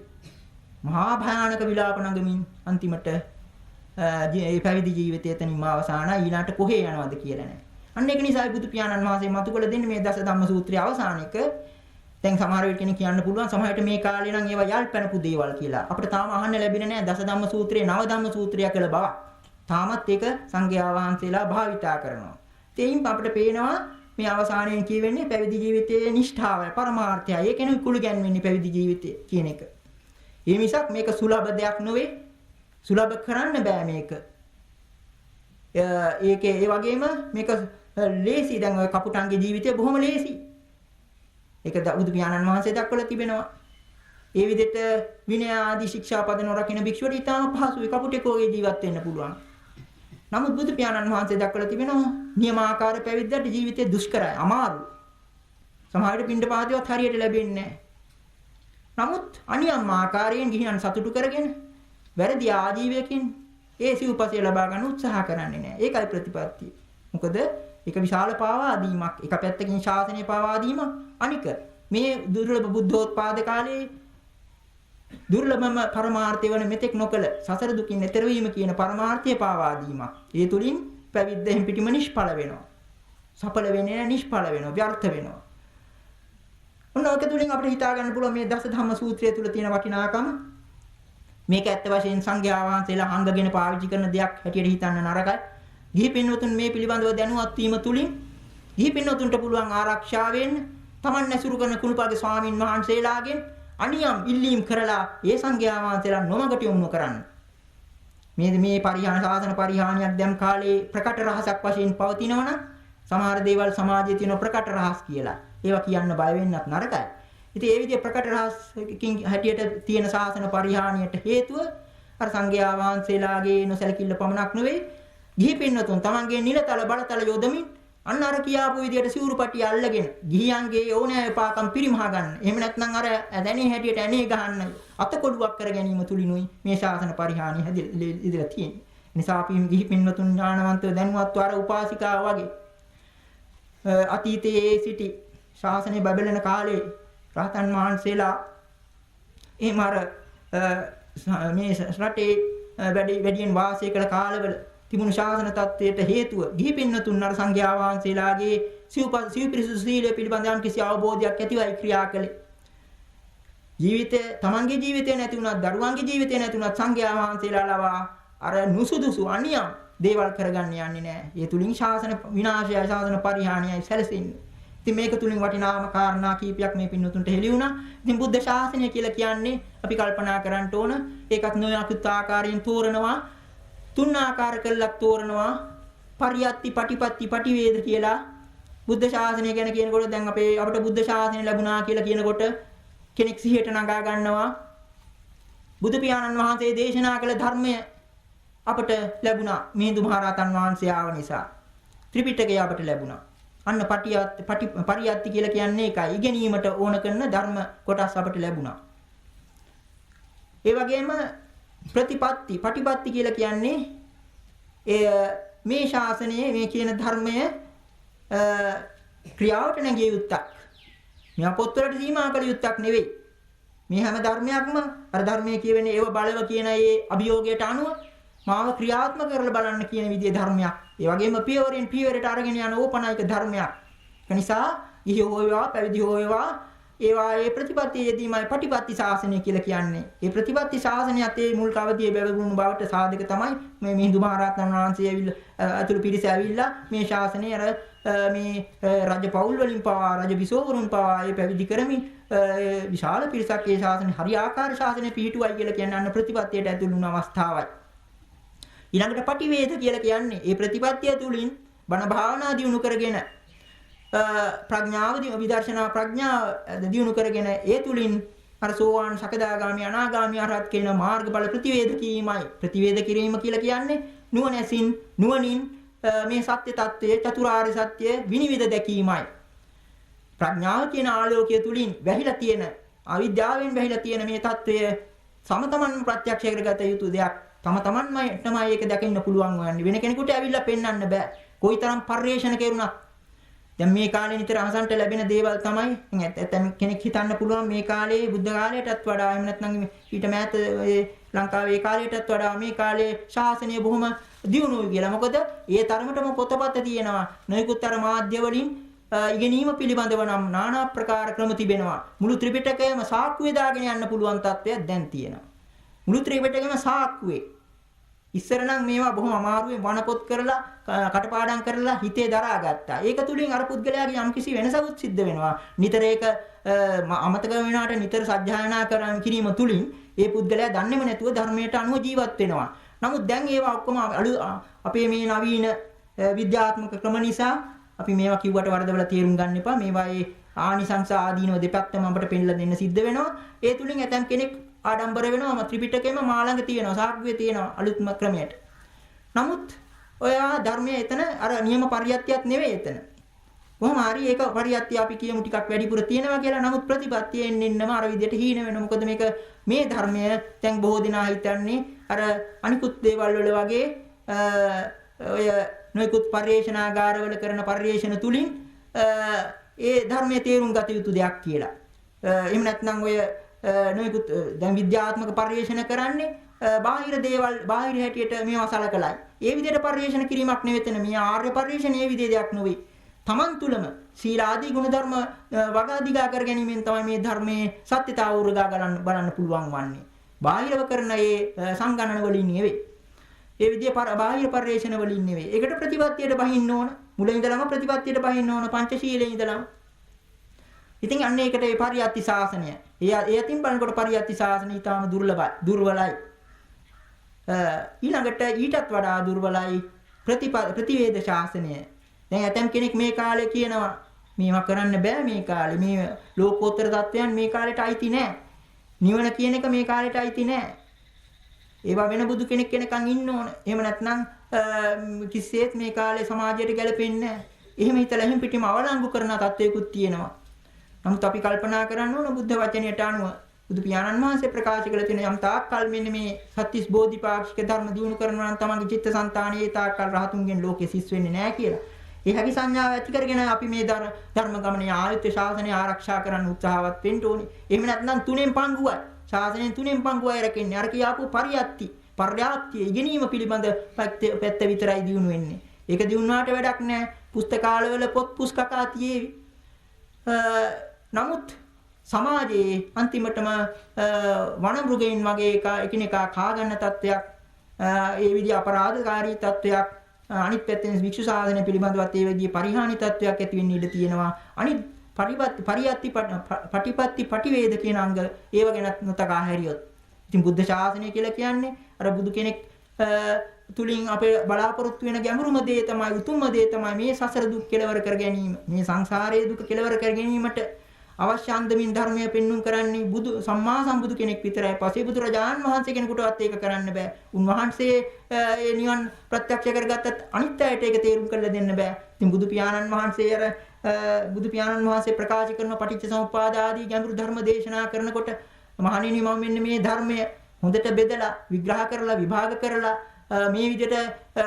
මහා භයානක විලාප නගමින් අන්තිමට ඒ පැවිදි ජීවිතය එතනින්ම අවසానයි ඊළාට කොහේ යනවද කියලා නැහැ. අන්න ඒක නිසායි බුදු පියාණන් වහන්සේ මතු කළ දෙන්නේ මේ දස ධම්ම සූත්‍රයේ අවසාන එක. දැන් සමහර වෙලට කෙනෙක් කියන්න පුළුවන් සමහරට මේ කාලේ නම් ඒවා යල්පැනපු දේවල් කියලා. අපිට තාම අහන්න ලැබෙන්නේ නැහැ දස ධම්ම සූත්‍රයේ නව ධම්ම සූත්‍රය කියලා බව. තාමත් ඒක සංඝයා වහන්සේලා භාවිතා කරනවා. ඒයින් අපිට පේනවා මේ අවසානයේ කියවෙන්නේ පැවිදි ජීවිතයේ නිෂ්ඨාවයි පරමාර්ථයයි. ඒ කියන්නේ කුළු ගැන්වෙන්නේ පැවිදි ජීවිතය කියන එක. ඒ මිසක් මේක සුලභ දෙයක් නෙවෙයි. සුලභ කරන්න බෑ මේක. ඒකේ ඒ වගේම මේක ලේසි. දැන් ඔය කපුටන්ගේ ජීවිතය බොහොම ලේසි. ඒක බුදු පියාණන් වහන්සේ දක්වලා තිබෙනවා. ඒ විදිහට විනය ආදී ශික්ෂා පද නොරකින භික්ෂුවට ඊටම පහසුයි කපුටෙකුගේ ජීවත් වෙන්න පුළුවන්. නමුත් බුදු පියාණන් වහන්සේ දක්වලා තිබෙනවා නියමාකාර පැවිද්දට ජීවිතය දුෂ්කරයි, අමාරුයි. සමහරවිට පින්ඩපාතයවත් හරියට ලැබෙන්නේ නැහැ. නමුත් අනියම් ආකාරයෙන් ගිහියන් සතුටු කරගෙන වැරදි ආජීවයකින් ඒ සිව්පසය ලබා ගන්න උත්සාහ කරන්නේ නැහැ. ඒකයි ප්‍රතිපත්තිය. මොකද ඒක විශාල පාවා දීමක්. එක පැත්තකින් ශාසනය පාවා දීමක්. අනික මේ දුර්ලභ බුද්ධෝත්පාද කාලයේ දුර්ලභම පරමාර්ථය වන මෙතෙක් නොකල සසර දුකින් එතර වීම කියන පරමාර්ථය පාවා දීමක්. ඒ තුලින් පැවිද්දෙන් පිටිම නිෂ්ඵල වෙනවා. සඵල වෙන්නේ නැහැ, නිෂ්ඵල වෙනවා, ව්‍යර්ථ වෙනවා. ඔන්න ඔක තුලින් අපිට හිතා ගන්න පුළුවන් මේ දස ධම්ම සූත්‍රය තුල තියෙන වටිනාකම. මේක ඇත්ත වශයෙන් සංඝයා වහන්සේලා අංගගෙන පාවිච්චි කරන දෙයක් හැටියට හිතන්න නරකයි. ගිහි පින්වතුන් මේ පිළිබඳව දැනුවත් වීම තුලින් ගිහි පින්වතුන්ට පුළුවන් ආරක්ෂා වෙන්න තමන් නැසුරු කරන කුණුපගේ ස්වාමින් වහන්සේලාගෙන් අනියම් ඉල්ලීම් කරලා ඒ සංඝයා වහන්සේලා නොමගට යොමු කරන්න. මේ පරිහාන ශාසන පරිහානියක් දැන් කාලේ ප්‍රකට රහසක් වශයෙන් පවතිනවනම් සමහර දේවල් සමාජයේ තියෙන ප්‍රකට රහස් කියලා. ඒවා කියන්න බය වෙන්නත් නරකයි. ඉතින් ඒ විදිහේ ප්‍රකට රහසකින් හැටියට තියෙන ශාසන පරිහානියට හේතුව අර සංඝයා වහන්සේලාගේ නොසැලකිල්ල පමණක් නෙවෙයි ගිහි පින්වතුන් තමන්ගේ නිලතල බලතල යොදමින් අන්න අර කියාපු විදිහට සිවුරුපටිය අල්ලගෙන ගිහියන්ගේ ඕනෑ පාකම් පිරිමහ ගන්න. එහෙම නැත්නම් අර දැනේ හැටියට ඇනේ ගහන්න අතකොඩුවක් කර ගැනීම තුලිනුයි මේ ශාසන පරිහානිය ඉදලා තියෙන්නේ. නිසා අපි ගිහි පින්වතුන් ඥානවන්තව දැනුවත්ව අර උපාසිකා වගේ අතීතයේ සිටි ශාසනය බබලන කාලේ රහතන් වහන්සේලා එහෙම අර මේ රටේ වැඩියෙන් වාසය කළ කාලවල තිබුණු ශාසන තත්ත්වයට හේතුව ගිහි පින්වතුන් අර සංඝයා වහන්සේලාගේ සිව්පිරිසුදු සීලය පිළිබඳ යම් කිසි අවබෝධයක් ඇතිවයි ක්‍රියා කළේ. ජීවිතේ තමන්ගේ ජීවිතේ නැති වුණත් දරුවන්ගේ ජීවිතේ නැති වුණත් සංඝයා වහන්සේලා ලවා අර නුසුදුසු අනියම් දේවල් කරගන්න යන්නේ නැහැ. ඒ තුලින් ශාසන විනාශය, ශාසන පරිහානියයි සැලසෙන්නේ. ඉතින් මේක තුලින් වටිනාම කාරණා කීපයක් මේ පින්නතුන්ට හෙළි වුණා. ඉතින් බුද්ධ ශාසනය කියලා කියන්නේ අපි කල්පනා කරන්න ඕන. ඒකත් නොයකුත් ආකාරයෙන් තෝරනවා. තුන් ආකාර කළක් තෝරනවා. පරියත්ති, පටිපත්ති, පටිවේද කියලා. බුද්ධ ශාසනය ගැන කියනකොට දැන් අපිට බුද්ධ ශාසනය ලැබුණා කියලා කියනකොට කෙනෙක් සිහියට නගා ගන්නවා. බුදු පියාණන් වහන්සේ දේශනා කළ ධර්මය අපට ලැබුණා. මිහිඳු මහරහතන් වහන්සේ ආව නිසා. ත්‍රිපිටකය අපට ලැබුණා. අන්න පරියත්ති කියලා කියන්නේ ඒකයි. ඉගෙනීමට ඕන කරන ධර්ම කොටස් අපට ලැබුණා. ඒ වගේම ප්‍රතිපත්ති, පටිපත්ති කියලා කියන්නේ මේ ශාසනයේ මේ කියන ධර්මය ක්‍රියාවට නැගිය යුත්තක්. මේවා පොත්වලට සීමා කළ යුත්තක් නෙවෙයි. මේ හැම ධර්මයක්ම අර ධර්මයේ කියවෙන්නේ ඒව බලව කියන ඒ අභියෝගයට අනුව මාව ක්‍රියාත්මක කරලා බලන්න කියන විදිහේ ධර්මයක්. ඒ වගේම පියවරෙන් පියවරට අරගෙන යන ඕපනායක ධර්මයක්. ඒ නිසා ඉහි හොයවා පැවිදි හොයවා ඒවායේ ප්‍රතිපත්තියේදීමයි පටිපත්ති ශාසනය කියලා කියන්නේ. ඒ ප්‍රතිපත්ති ශාසනයත් ඒ මුල් කවදියේ බැලුණු බවට සාධක තමයි මේ මිහිඳු මහරහතන් වහන්සේ ඇවිල්ලා අතුරු පිරිස ඇවිල්ලා මේ ශාසනය අර මේ රජ පවුල් වලින් පවා රජ විසෝවරුන් පවා ඒ පැවිදි කරමින් විශාල පිරිසක් ඒ ශාසනය හරියාකාර ශාසනය පිහිටුවයි කියලා කියන්නේ අන්න ප්‍රතිපත්තියට ඇතුළු වුණ අවස්ථාවයි. ඊළඟට පටිවේද කියලා කියන්නේ ඒ ප්‍රතිපත්තිය තුලින් බණ භාවනා දියුණු කරගෙන ප්‍රඥාව විදර්ශනා ප්‍රඥාව දියුණු කරගෙන ඒ තුලින් අර සෝවාන් සකදාගාමි අනාගාමි අරහත් කියන මාර්ගඵල ප්‍රතිවේද කීමයි. ප්‍රතිවේද කිරීම කියලා කියන්නේ නුවණින් මේ සත්‍ය తත්වයේ චතුරාර්ය සත්‍ය විනිවිද දැකීමයි. ප්‍රඥාව කියන ආලෝකය තුලින් වැහිලා තියෙන අවිද්‍යාවෙන් වැහිලා තියෙන මේ తත්වය සමතමන් ප්‍රත්‍යක්ෂ කරගත යුතු දෙයක්. තමයි ඒක දකින්න පුළුවන් වන්නේ. වෙන කෙනෙකුට ඇවිල්ලා පෙන්වන්න බෑ. කොයිතරම් පරිේශන කෙරුණත් දැන් මේ කාලේ නිතර අහසන්ට ලැබෙන දේවල් තමයි ඇත්තම කෙනෙක් හිතන්න පුළුවන් මේ කාලේ බුද්ධ කාලයටත් වඩා එහෙම නැත්නම් ඊට මෑත ලංකාවේ කාලයටත් වඩා මේ කාලේ ශාසනය බොහොම දියුණුයි කියලා. මොකද ඒ තරමටම පොතපත තියෙනවා. නොයෙකුත් අර මාධ්‍ය වලින් ඉගෙනීම පිළිබඳව නම් নানা ආකාර ක්‍රම තිබෙනවා. මුළු ත්‍රිපිටකයම සාක්කුවේ දාගෙන යන්න පුළුවන් තත්ත්වයක් දැන් තියෙනවා. මුළු ත්‍රිපිටකයම සාක්කුවේ. ඉස්සර නම් මේවා බොහොම අමාරුවෙන් වනපොත් කරලා කටපාඩම් කරලා හිතේ දරාගත්තා. ඒක තුලින් අර පුද්ගලයාගේ යම්කිසි වෙනසකුත් සිද්ධ වෙනවා. නිතර ඒක අමතක වෙනාට නිතර සත්‍යයනා කරන කිරීම තුලින් ඒ පුද්ගලයා දන්නේම නැතුව ධර්මයට අනුව ජීවත් වෙනවා. නමුත් දැන් ඒවා ඔක්කොම අපේ මේ නවීන විද්‍යාත්මක ක්‍රම නිසා අපි මේවා කිව්වට වරදවල තේරුම් ගන්න එපා. මේවා ඒ ආනිසංස ආදීනව දෙපැත්තම අපිට පෙන්නලා දෙන්න සිද්ධ වෙනවා. ඒ තුලින් ඇතම් කෙනෙක් ආඩම්බර වෙනවා. ත්‍රිපිටකයේම මාළඟ තියෙනවා, සාක්කුවේ තියෙනවා අලුත්ම ක්‍රමයට. නමුත් ඔය ධර්මයේ එතන අර නියම පරියත්තියක් නෙවෙයි එතන. කොහොම හරි ඒක පරියත්තිය අපි කියමු ටිකක් වැඩිපුර තියෙනවා කියලා. නමුත් ප්‍රතිපත්තියෙන් එන්නම අර විදිහට හීන වෙනවා. මොකද මේ ධර්මය දැන් බොහෝ දෙනා හිතන්නේ අර අනිකුත් දේවල් වල වගේ ඔය නොයෙකුත් පරිේශනාගාරවල කරන පරිේශන තුලින් ඒ ධර්මයේ තේරුම් ගත යුතු දෙයක් කියලා. එහෙම නැත්නම් ඔය නොයෙකුත් දැන් විද්‍යාත්මක පරිේශන කරන්නේ බාහිර දේවල් බාහිර හැටියට මේවා සලකලයි. ඒ විදිහට පරිේශන කිරීමක් නෙවෙතන. මේ ආර්ය පරිේශන ඒ විදිහේ දෙයක් නෙවෙයි. Taman තුලම සීල ආදී ගුණධර්ම වගාදිගා කර ගැනීමෙන් තමයි මේ ධර්මයේ සත්‍යතාව උරගා බලන්න පුළුවන් වන්නේ. බාහිරව කරන ඒ සංගණන වලින් නෙවෙයි. ඒ විදිහේ බාහිර පරිේශන වලින් නෙවෙයි. ඒකට ප්‍රතිපත්තියට බහින්න ඕන. මුලින් ඉඳලම ප්‍රතිපත්තියට බහින්න ඕන. පංචශීලයේ ඉඳලම. ඉතින් අන්න ඒකට ඒ පරියත්ති ශාසනය. ඒ අතින් බලනකොට පරියත්ති ශාසනය ඊටාම දුර්වලයි. ඊළඟට ඊටත් වඩා දුර්වලයි ප්‍රතිවේද ශාසනය. දැන් ඇතම් කෙනෙක් මේ කාලේ කියනවා මේවා කරන්න බෑ මේ කාලේ. මේ ලෝකෝත්තර தත්වයන් මේ කාලේට අයිති නෑ. නිවන කියන එක මේ කාලේට අයිති නෑ. ඒවා වෙන බුදු කෙනෙක් කෙනකන් ඉන්න ඕන. එහෙම නැත්නම් කිසිසේත් මේ කාලේ සමාජයට ගැලපෙන්නේ නෑ. එහෙම හිතලා එහෙම පිටිම අවලංගු කරන තත්වයකුත් තියෙනවා. නමුත් අපි කල්පනා කරන්න ඕන බුද්ධ වචනයට අනුව බුදු පියාණන් වහන්සේ ප්‍රකාශ කළ තියෙන යම් තාක්කල් මෙන්න මේ සත්‍තිස් බෝධිපාක්ෂික ධර්ම දිනු කරනවා නම් තමන්ගේ චිත්ත සංතානයේ ඒ තාක්කල් රහතුන්ගෙන් ලෝකෙ සිස් වෙන්නේ නැහැ කියලා. ඒ හැකි සංඥාව ඇති කරගෙන අපි මේ ධර්ම ගමනේ ආයුත්‍ය ශාසනය ආරක්ෂා කරන්න උත්සාහවත් වෙන්න ඕනේ. එහෙම නැත්නම් තුනෙන් පංගුවයි. ශාසනයෙන් තුනෙන් පංගුවයි රැකෙන්නේ. අර කියාපු පරියත්ති, පර්යාප්තිය, ඉගෙනීම පිළිබඳ පැත්ත විතරයි දිනු වෙන්නේ. ඒක දිනුනාට වැඩක් නැහැ. පුස්තකාලවල පොත් පුස්කකා තියේවි. නමුත් සමාජයේ අන්තිමටම වන මෘගයන් වගේ එකිනෙකා කා ගන්න තත්ත්වයක් ඒ විදිහ අපරාධකාරී තත්වයක් අනිත් පැත්තෙන් වික්ෂු සාධනය පිළිබඳවත් ඒ විදිහ පරිහානි තත්වයක් ඇති වෙන්න ඉඩ තියෙනවා. අනිත් පරියත්ති පටිපත්ති පටිවේද කියන අංග ඒව ගැනත් නොතකා හැරියොත්. ඉතින් බුද්ධ ශාසනය කියලා කියන්නේ අර බුදු කෙනෙක් තුලින් අපේ බලාපොරොත්තු වෙන ගැඹුරුම දේ තමයි උතුම්ම දේ තමයි මේ සසර දුක් කෙලවර කර ගැනීම. මේ සංසාරයේ දුක කෙලවර කර ගැනීමට අවශ්‍ය අන්දමින් ධර්මය පෙන්눔 කරන්නේ බුදු සම්මා සම්බුදු කෙනෙක් විතරයි. පසේ බුදුරජාණන් වහන්සේ කෙනෙකුටවත් ඒක කරන්න බෑ. උන්වහන්සේ ඒ නිවන් ප්‍රත්‍යක්ෂ කරගත්තත් අනිත් අයට ඒක තේරුම් කරලා දෙන්න බෑ. ඉතින් බුදු පියාණන් වහන්සේ ප්‍රකාශ කරන පටිච්චසමුප්පාද ආදී ගැඹුරු ධර්ම දේශනා කරනකොට මහණෙනි මම මෙන්න මේ ධර්මය හොඳට බෙදලා විග්‍රහ කරලා විභාග කරලා මේ විදිහට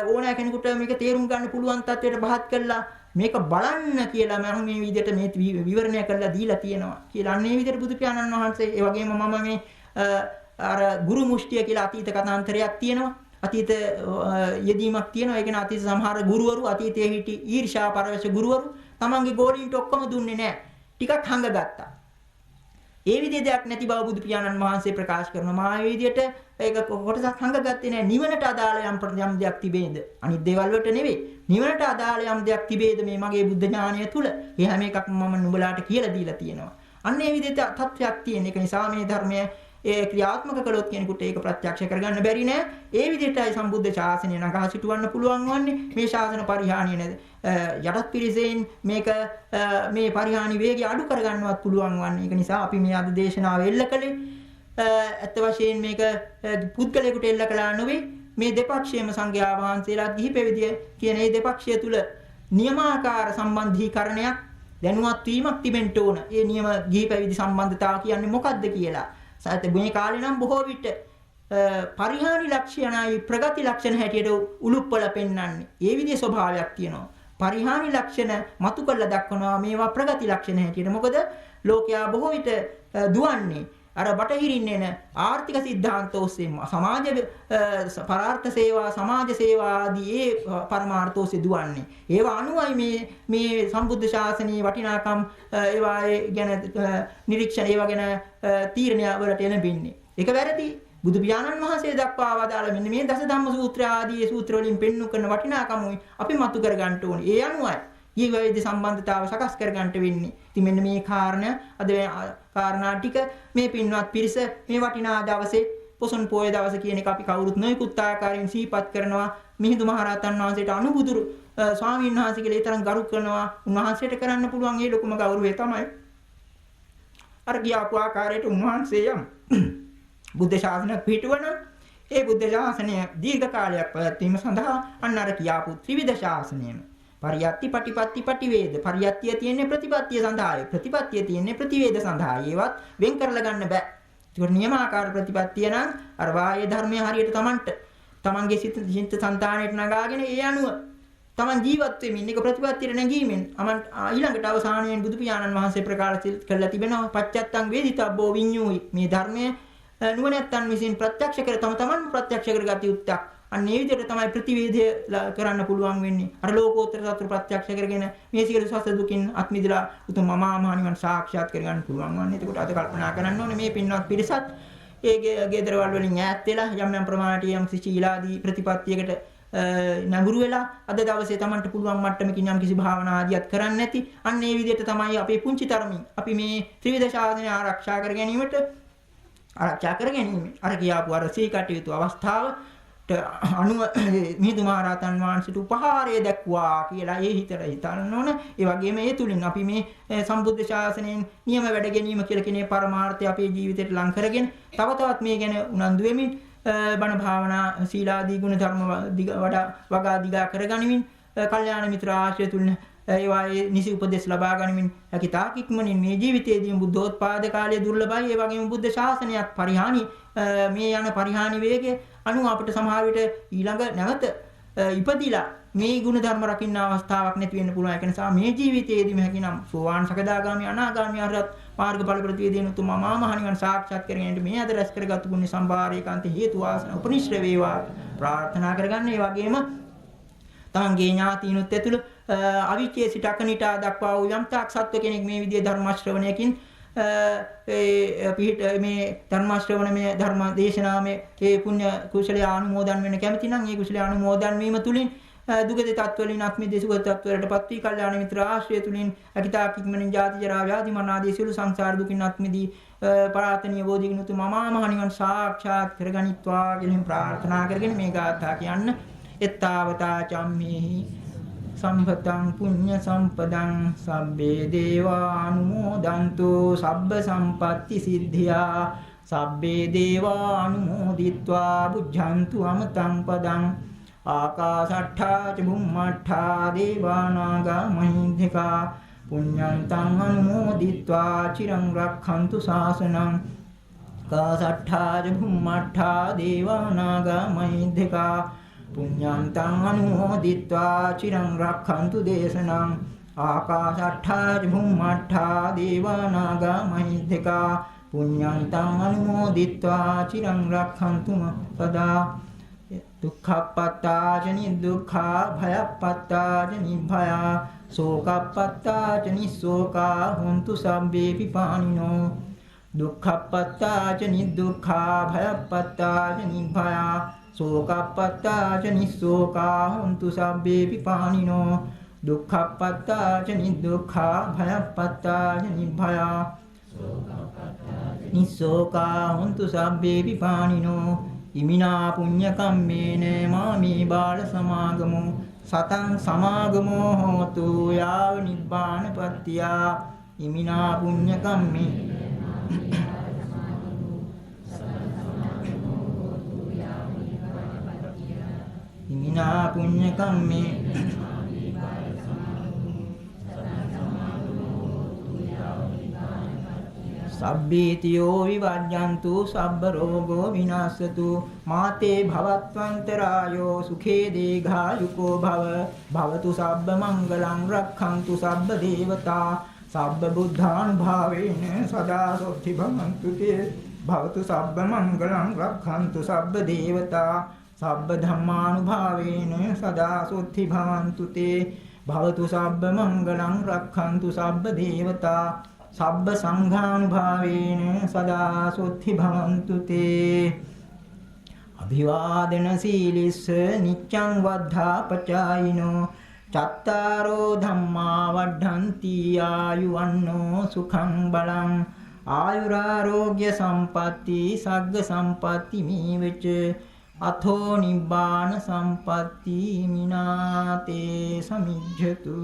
ඕනෑ කෙනෙකුට මේක තේරුම් ගන්න පුළුවන් තත්ත්වයට පහත් කළා මේක බලන්න කියලා මම මේ විදිහට මේ විවරණය කරලා දීලා තියෙනවා කියලා අන්නේ විදිහට බුදු පියාණන් වහන්සේ ඒ වගේම මම මේ අර ගුරු මුෂ්ටිය කියලා අතීත කතාන්තරයක් තියෙනවා අතීත යෙදීමක් තියෙනවා ඒ කියන්නේ අතීත සමහර ගුරුවරු අතීතයේ හිටි ඊර්ෂ්‍යා පරවශ ගුරුවරු තමන්ගේ ගෝලීන්ට ඔක්කොම දුන්නේ නැහැ ටිකක් හංගගත්තා ඒ විදිහේ දෙයක් නැති බව බුදු පියාණන් වහන්සේ ප්‍රකාශ කරනවා. මා මේ විදිහට ඒක කොටසක් හංගගත්තේ නැහැ. නිවනට අදාළ යම් දෙයක් තිබේද? අනිත් දේවල් වලට නෙවෙයි. නිවනට අදාළ යම් දෙයක් තිබේද මේ මගේ බුද්ධ ඥානය තුල? ඒ හැම එකක්ම මම නුඹලාට කියලා දීලා තියෙනවා. අන්න ඒ විදිහට තත්ත්වයක් තියෙන. ඒක නිසා මේ ධර්මය ඒ ක්‍රියාත්මක කළොත් කෙනෙකුට ඒක ප්‍රත්‍යක්ෂ කරගන්න බැරි නෑ. ඒ විදිහටයි සම්බුද්ධ ශාසනය නගා සිටවන්න පුළුවන් වන්නේ. මේ ශාසන පරිහානිය නේද? යටත් පිරිසෙන් මේක මේ පරිහානි වේගය අඩු කරගන්නවත් පුළුවන් වන්නේ. ඒක නිසා අපි මේ අද දේශනාව එල්ල කළේ ඇත්ත වශයෙන් මේක පුද්ගලයෙකුට එල්ල කළා නෙවෙයි. මේ දෙපක්ෂයේම සංඝයා වහන්සේලා ගිහි පැවිදි කියන මේ දෙපක්ෂය තුල නියමාකාර සම්බන්ධීකරණයක් දැනුවත් වීමක් තිබෙන්න ඕන. ඒ නියම ගිහි පැවිදි සම්බන්ධතාව කියන්නේ මොකක්ද කියලා. සත්‍ය මේ කාලේ නම් බොහෝ විට පරිහානි ලක්ෂණයි ප්‍රගති ලක්ෂණ හැටියට උලුප්පල පෙන්වන්නේ. ඒ විදිහේ ස්වභාවයක් තියෙනවා. පරිහානි ලක්ෂණ මතු කරලා දක්වනවා මේවා ප්‍රගති ලක්ෂණ හැටියට. මොකද ලෝකයා බොහෝ විට දුවන්නේ අර බටහිරින් එන ආර්ථික સિદ્ધාන්ත ඔස්සේ සමාජ පරාර්ථ සේවා සමාජ සේවා ආදී ඒ පරමාර්ථ ඔස්සේ දුවන්නේ. ඒවා අනුවයි මේ සම්බුද්ධ ශාසනයේ වටිනාකම් ඒවා ගැන නිරීක්ෂණ ඒවා ගැන තීරණය වලට එළඹෙන්නේ. ඒක වැරදි. බුදු පියාණන් වහන්සේ දක්වා වදාළ මෙන්න මේ දස ධම්ම සූත්‍ර ආදී සූත්‍ර වලින් පෙන්වු කරන වටිනාකම අපි මතු කර ගන්න ඕනේ. ඒ අනුවයි ඊවැයිද සම්බන්ධතාව සකස් කර ගන්නට වෙන්නේ. ඉතින් මෙන්න මේ කාරණා ටික මේ පින්වත් පිරිස මේ වටිනා දවසේ පොසොන් පොය දවස කියන එක අපි කවුරුත් නොයෙකුත් ආකාරයෙන් සිහිපත් කරනවා. මිහිඳු මහරහතන් වහන්සේට අනුබුදුරු ස්වාමීන් වහන්සේ කියලා ඒ තරම් ගරු කරනවා. උන්වහන්සේට කරන්න පුළුවන් ඒ ලොකුම ගෞරවය තමයි අර ගියාපු ආකාරයට උන්වහන්සේ යම් බුද්ධ ශාසනයක් පිටවන ඒ බුද්ධ ශාසනය දීර්ඝ කාලයක් පැවැත්වීම සඳහා අන්න අර කියාපු ත්‍රිවිධ ශාසනයම පරියත්ති පටිපත්ති පටිවේද පරියත්තිය තියෙන්නේ ප්‍රතිපත්තිය සඳහායි ප්‍රතිපත්තිය තියෙන්නේ ප්‍රතිවේද සඳහායි ඒවත් වෙන් කරලා ගන්න බෑ. ඒක නියමාකාර ප්‍රතිපත්තිය නම් අර වායේ ධර්මයේ හරියට තමන්ගේ සිත සංතාණයට නගාගෙන ඒ අනුව තමන් ජීවත් වෙමින් එක ප්‍රතිපත්තියට නැගීමෙන් ඊළඟට අවසානයෙන් බුදු පියාණන් වහන්සේ ප්‍රකාශ කළා තිබෙනවා පච්චත්තං වේදිතබ්බෝ විඤ්ඤූයි මේ ධර්මයේ නුවණැත්තන් විසින් ප්‍රත්‍යක්ෂ කර තමන් ප්‍රත්‍යක්ෂ කරගත යුත්තක්. අන්න ඒ විදිහට තමයි ප්‍රතිවේධය කරන්න පුළුවන් වෙන්නේ. අර ලෝකෝත්තර සත්‍ය ප්‍රත්‍යක්ෂ කරගෙන මේ සියලු සසර දුකින් අත් මිදලා උතුම් මහා නිවන් සාක්ෂාත් කරගන්න පුළුවන් වන්නේ. එතකොට අද කල්පනා කරන්න ඕනේ මේ පින්වත් පිරිසත් ඒ ගෙදරවල වලින් ඈත් වෙලා යම් ප්‍රමාණයට යම් සීලාදී ප්‍රතිපත්තියකට නඟුරු වෙලා අද දවසේ Tamanට පුළුවන් මට්ටමකින් යම් කිසි භාවනා ආදියක් කරන්න නැති. අන්න ඒ විදිහට තමයි අපේ පුංචි තරමින් අපි මේ ත්‍රිවිධ ශාසනය ආරක්ෂා කර ගැනීම අර කියාපු අර සී කටයුතු අවස්ථාවට අනුව මිහිඳු මහරහතන් වහන්සේට උපහාරය දක්වා කියලා ඒ හිතට හිතන්න ඕන. ඒ වගේම ඒ තුලින් අපි මේ සම්බුද්ධ ශාසනයෙන් නියම වැඩ ගැනීම කියලා කියන පරමාර්ථය අපේ ජීවිතයට ලං කරගෙන තව තවත් මේ ගැන උනන්දු වෙමින් බණ භාවනා සීලාදී ගුණ ධර්ම වඩා දිගා කරගනිමින් කල්යාණ මිත්‍ර ආශ්‍රය තුලින් ඒවායේ නිසි උපදෙස් ලබා ගනිමින් හැකිතාක් ඉක්මනින් මේ ජීවිතයේදී බුද්ධෝත්පාද කාලයේ දුර්ලභයි. ඒ වගේම බුද්ධ ශාසනයත් පරිහානි මේ යන පරිහානි වේගය අනුව අපිට සමහර විට ඊළඟ නැවත ඉපදිලා මේ ගුණ ධර්ම රකින්න අවස්ථාවක් නැති වෙන්න පුළුවන්. ඒක නිසා මේ ජීවිතයේදීම හැකිනම් සෝවාන් සකදාගාමි අනාගාමි අරහත් මාර්ගඵල ප්‍රතිවේදීන උතුම් මහා නිවන් සාක්ෂාත් කරගන්නට මේ අද රැස් කරගත් පුණ්‍ය සම්භාරයකාන්ත හේතු වාසනා උපනිශ්‍රේ වේවා ප්‍රාර්ථනා කරගන්න. ඒ වගේම තමන්ගේ ඥාතීනුත් ඇතුළු අවිචේ සිට අකනිටා දක්වා වූ යම් තාක් සත්ව කෙනෙක් මේ විදිහේ ධර්ම ශ්‍රවණයකින් පිහිට මේ ධර්ම ශ්‍රවණමය ධර්ම දේශනාමය ඒ පුණ්‍ය කුසලයේ ආනුමෝදන් වෙන්න කැමති නම් ඒ කුසලයේ ආනුමෝදන් වීම තුලින් දුගති තත්වලින් අක්මිදේ සුගත තත්වවලටපත් වී කල්යාණ මිත්‍ර ආශ්‍රය තුලින් අකිතාක් ඉක්මනින් ජාති ජරා ව්‍යාධි මරණ ආදී සියලු සංසාර දුකින් අත්මිදී පරාතනීය බෝධිගුණතු මමා නිවන් සාක්ෂාත් කරගනිත්වා කියලා ප්‍රාර්ථනා කරගෙන මේ ගාථා කියන්න. එත්තාවතා චම්මේහි සම්පතං පුඤ්ඤ සම්පදං සබ්බේ දේවා අනුමෝදන්තු සබ්බ සම්පatti සිද්ධියා සබ්බේ දේවා අනුමෝදිත්වා බුද්ධන්තු අමතං පදං ආකාශට්ඨා ච බුම්මට්ඨා දේවානාගා මහින්దికා පුඤ්ඤන්තං අනුමෝදිත්වා චිරං රක්ඛන්තු ශාසනං ආකාශට්ඨා ච බුම්මට්ඨා දේවානාගා මහින්దికා පුඤ්ඤන්තං අනුමෝදිත්වා චිරං රක්ඛන්තු දේශනං ආකාශට්ඨා ච බුම්මට්ඨා දේවානාගා මහින්దికා පුඤ්ඤන්තං අනුමෝදිත්වා චිරං රක්ඛන්තු සදා දුක්ඛප්පත්තාච නිදුක්ඛා භයප්පත්තාච නිභයා සෝකප්පත්තාච නිස්සෝකා හොන්තු සම්බේ පිපානිනෝ දුක්ඛප්පත්තාච නිදුක්ඛා භයප්පත්තාච නිභයා සෝකප්පත්තාච නිස්සෝකා හොන්තු සම්බේ පිපානිනෝ දුක්ඛප්පත්තාච නිදුක්ඛා භයප්පත්තාච නිභයා නිස්සෝකා හොන්තු සම්බේ පිපානිනෝ ඉමිනා පුඤ්ඤ කම්මේන මාමේ බාල සමාගමෝ සතං සමාගමෝ හෝතු යාව නිබ්බානපත්තියා ඉමිනා පුඤ්ඤ කම්මේ ඉමිනා පුඤ්ඤ කම්මේ සබ්බීතියෝ විවජ්ජන්තු සබ්බ රෝගෝ විනාශතු මාතේ භවත්වන්තරායෝ සුඛේ දීඝායුකෝ භවතු සබ්බ මංගලං රක්ඛන්තු සබ්බ දේවතා සබ්බ බුද්ධානුභාවේන සදා සොත්ති භවන්තු තේ භවතු සබ්බ මංගලං රක්ඛන්තු සබ්බ දේවතා සබ්බ ධම්මානුභාවේන සදා සොත්ති භවන්තු තේ භවතු සබ්බ මංගලං රක්ඛන්තු සබ්බ දේවතා සබ්බ සංඝානුභාවේන සදා සොත්ති භවන්තු තේ අභිවාදන සීලිස්ස නිච්ඡං වද්ධා පචායිනෝ චත්තාරෝ ධම්මා වඩ්ඩಂತಿ ආයුවන්නෝ සුඛං බලං ආයුරාෝග්‍ය සම්පatti සග්ග සම්පatti මේවච අතෝ නිබ්බාන සම්පatti මිනාතේ සමිජ්ජතු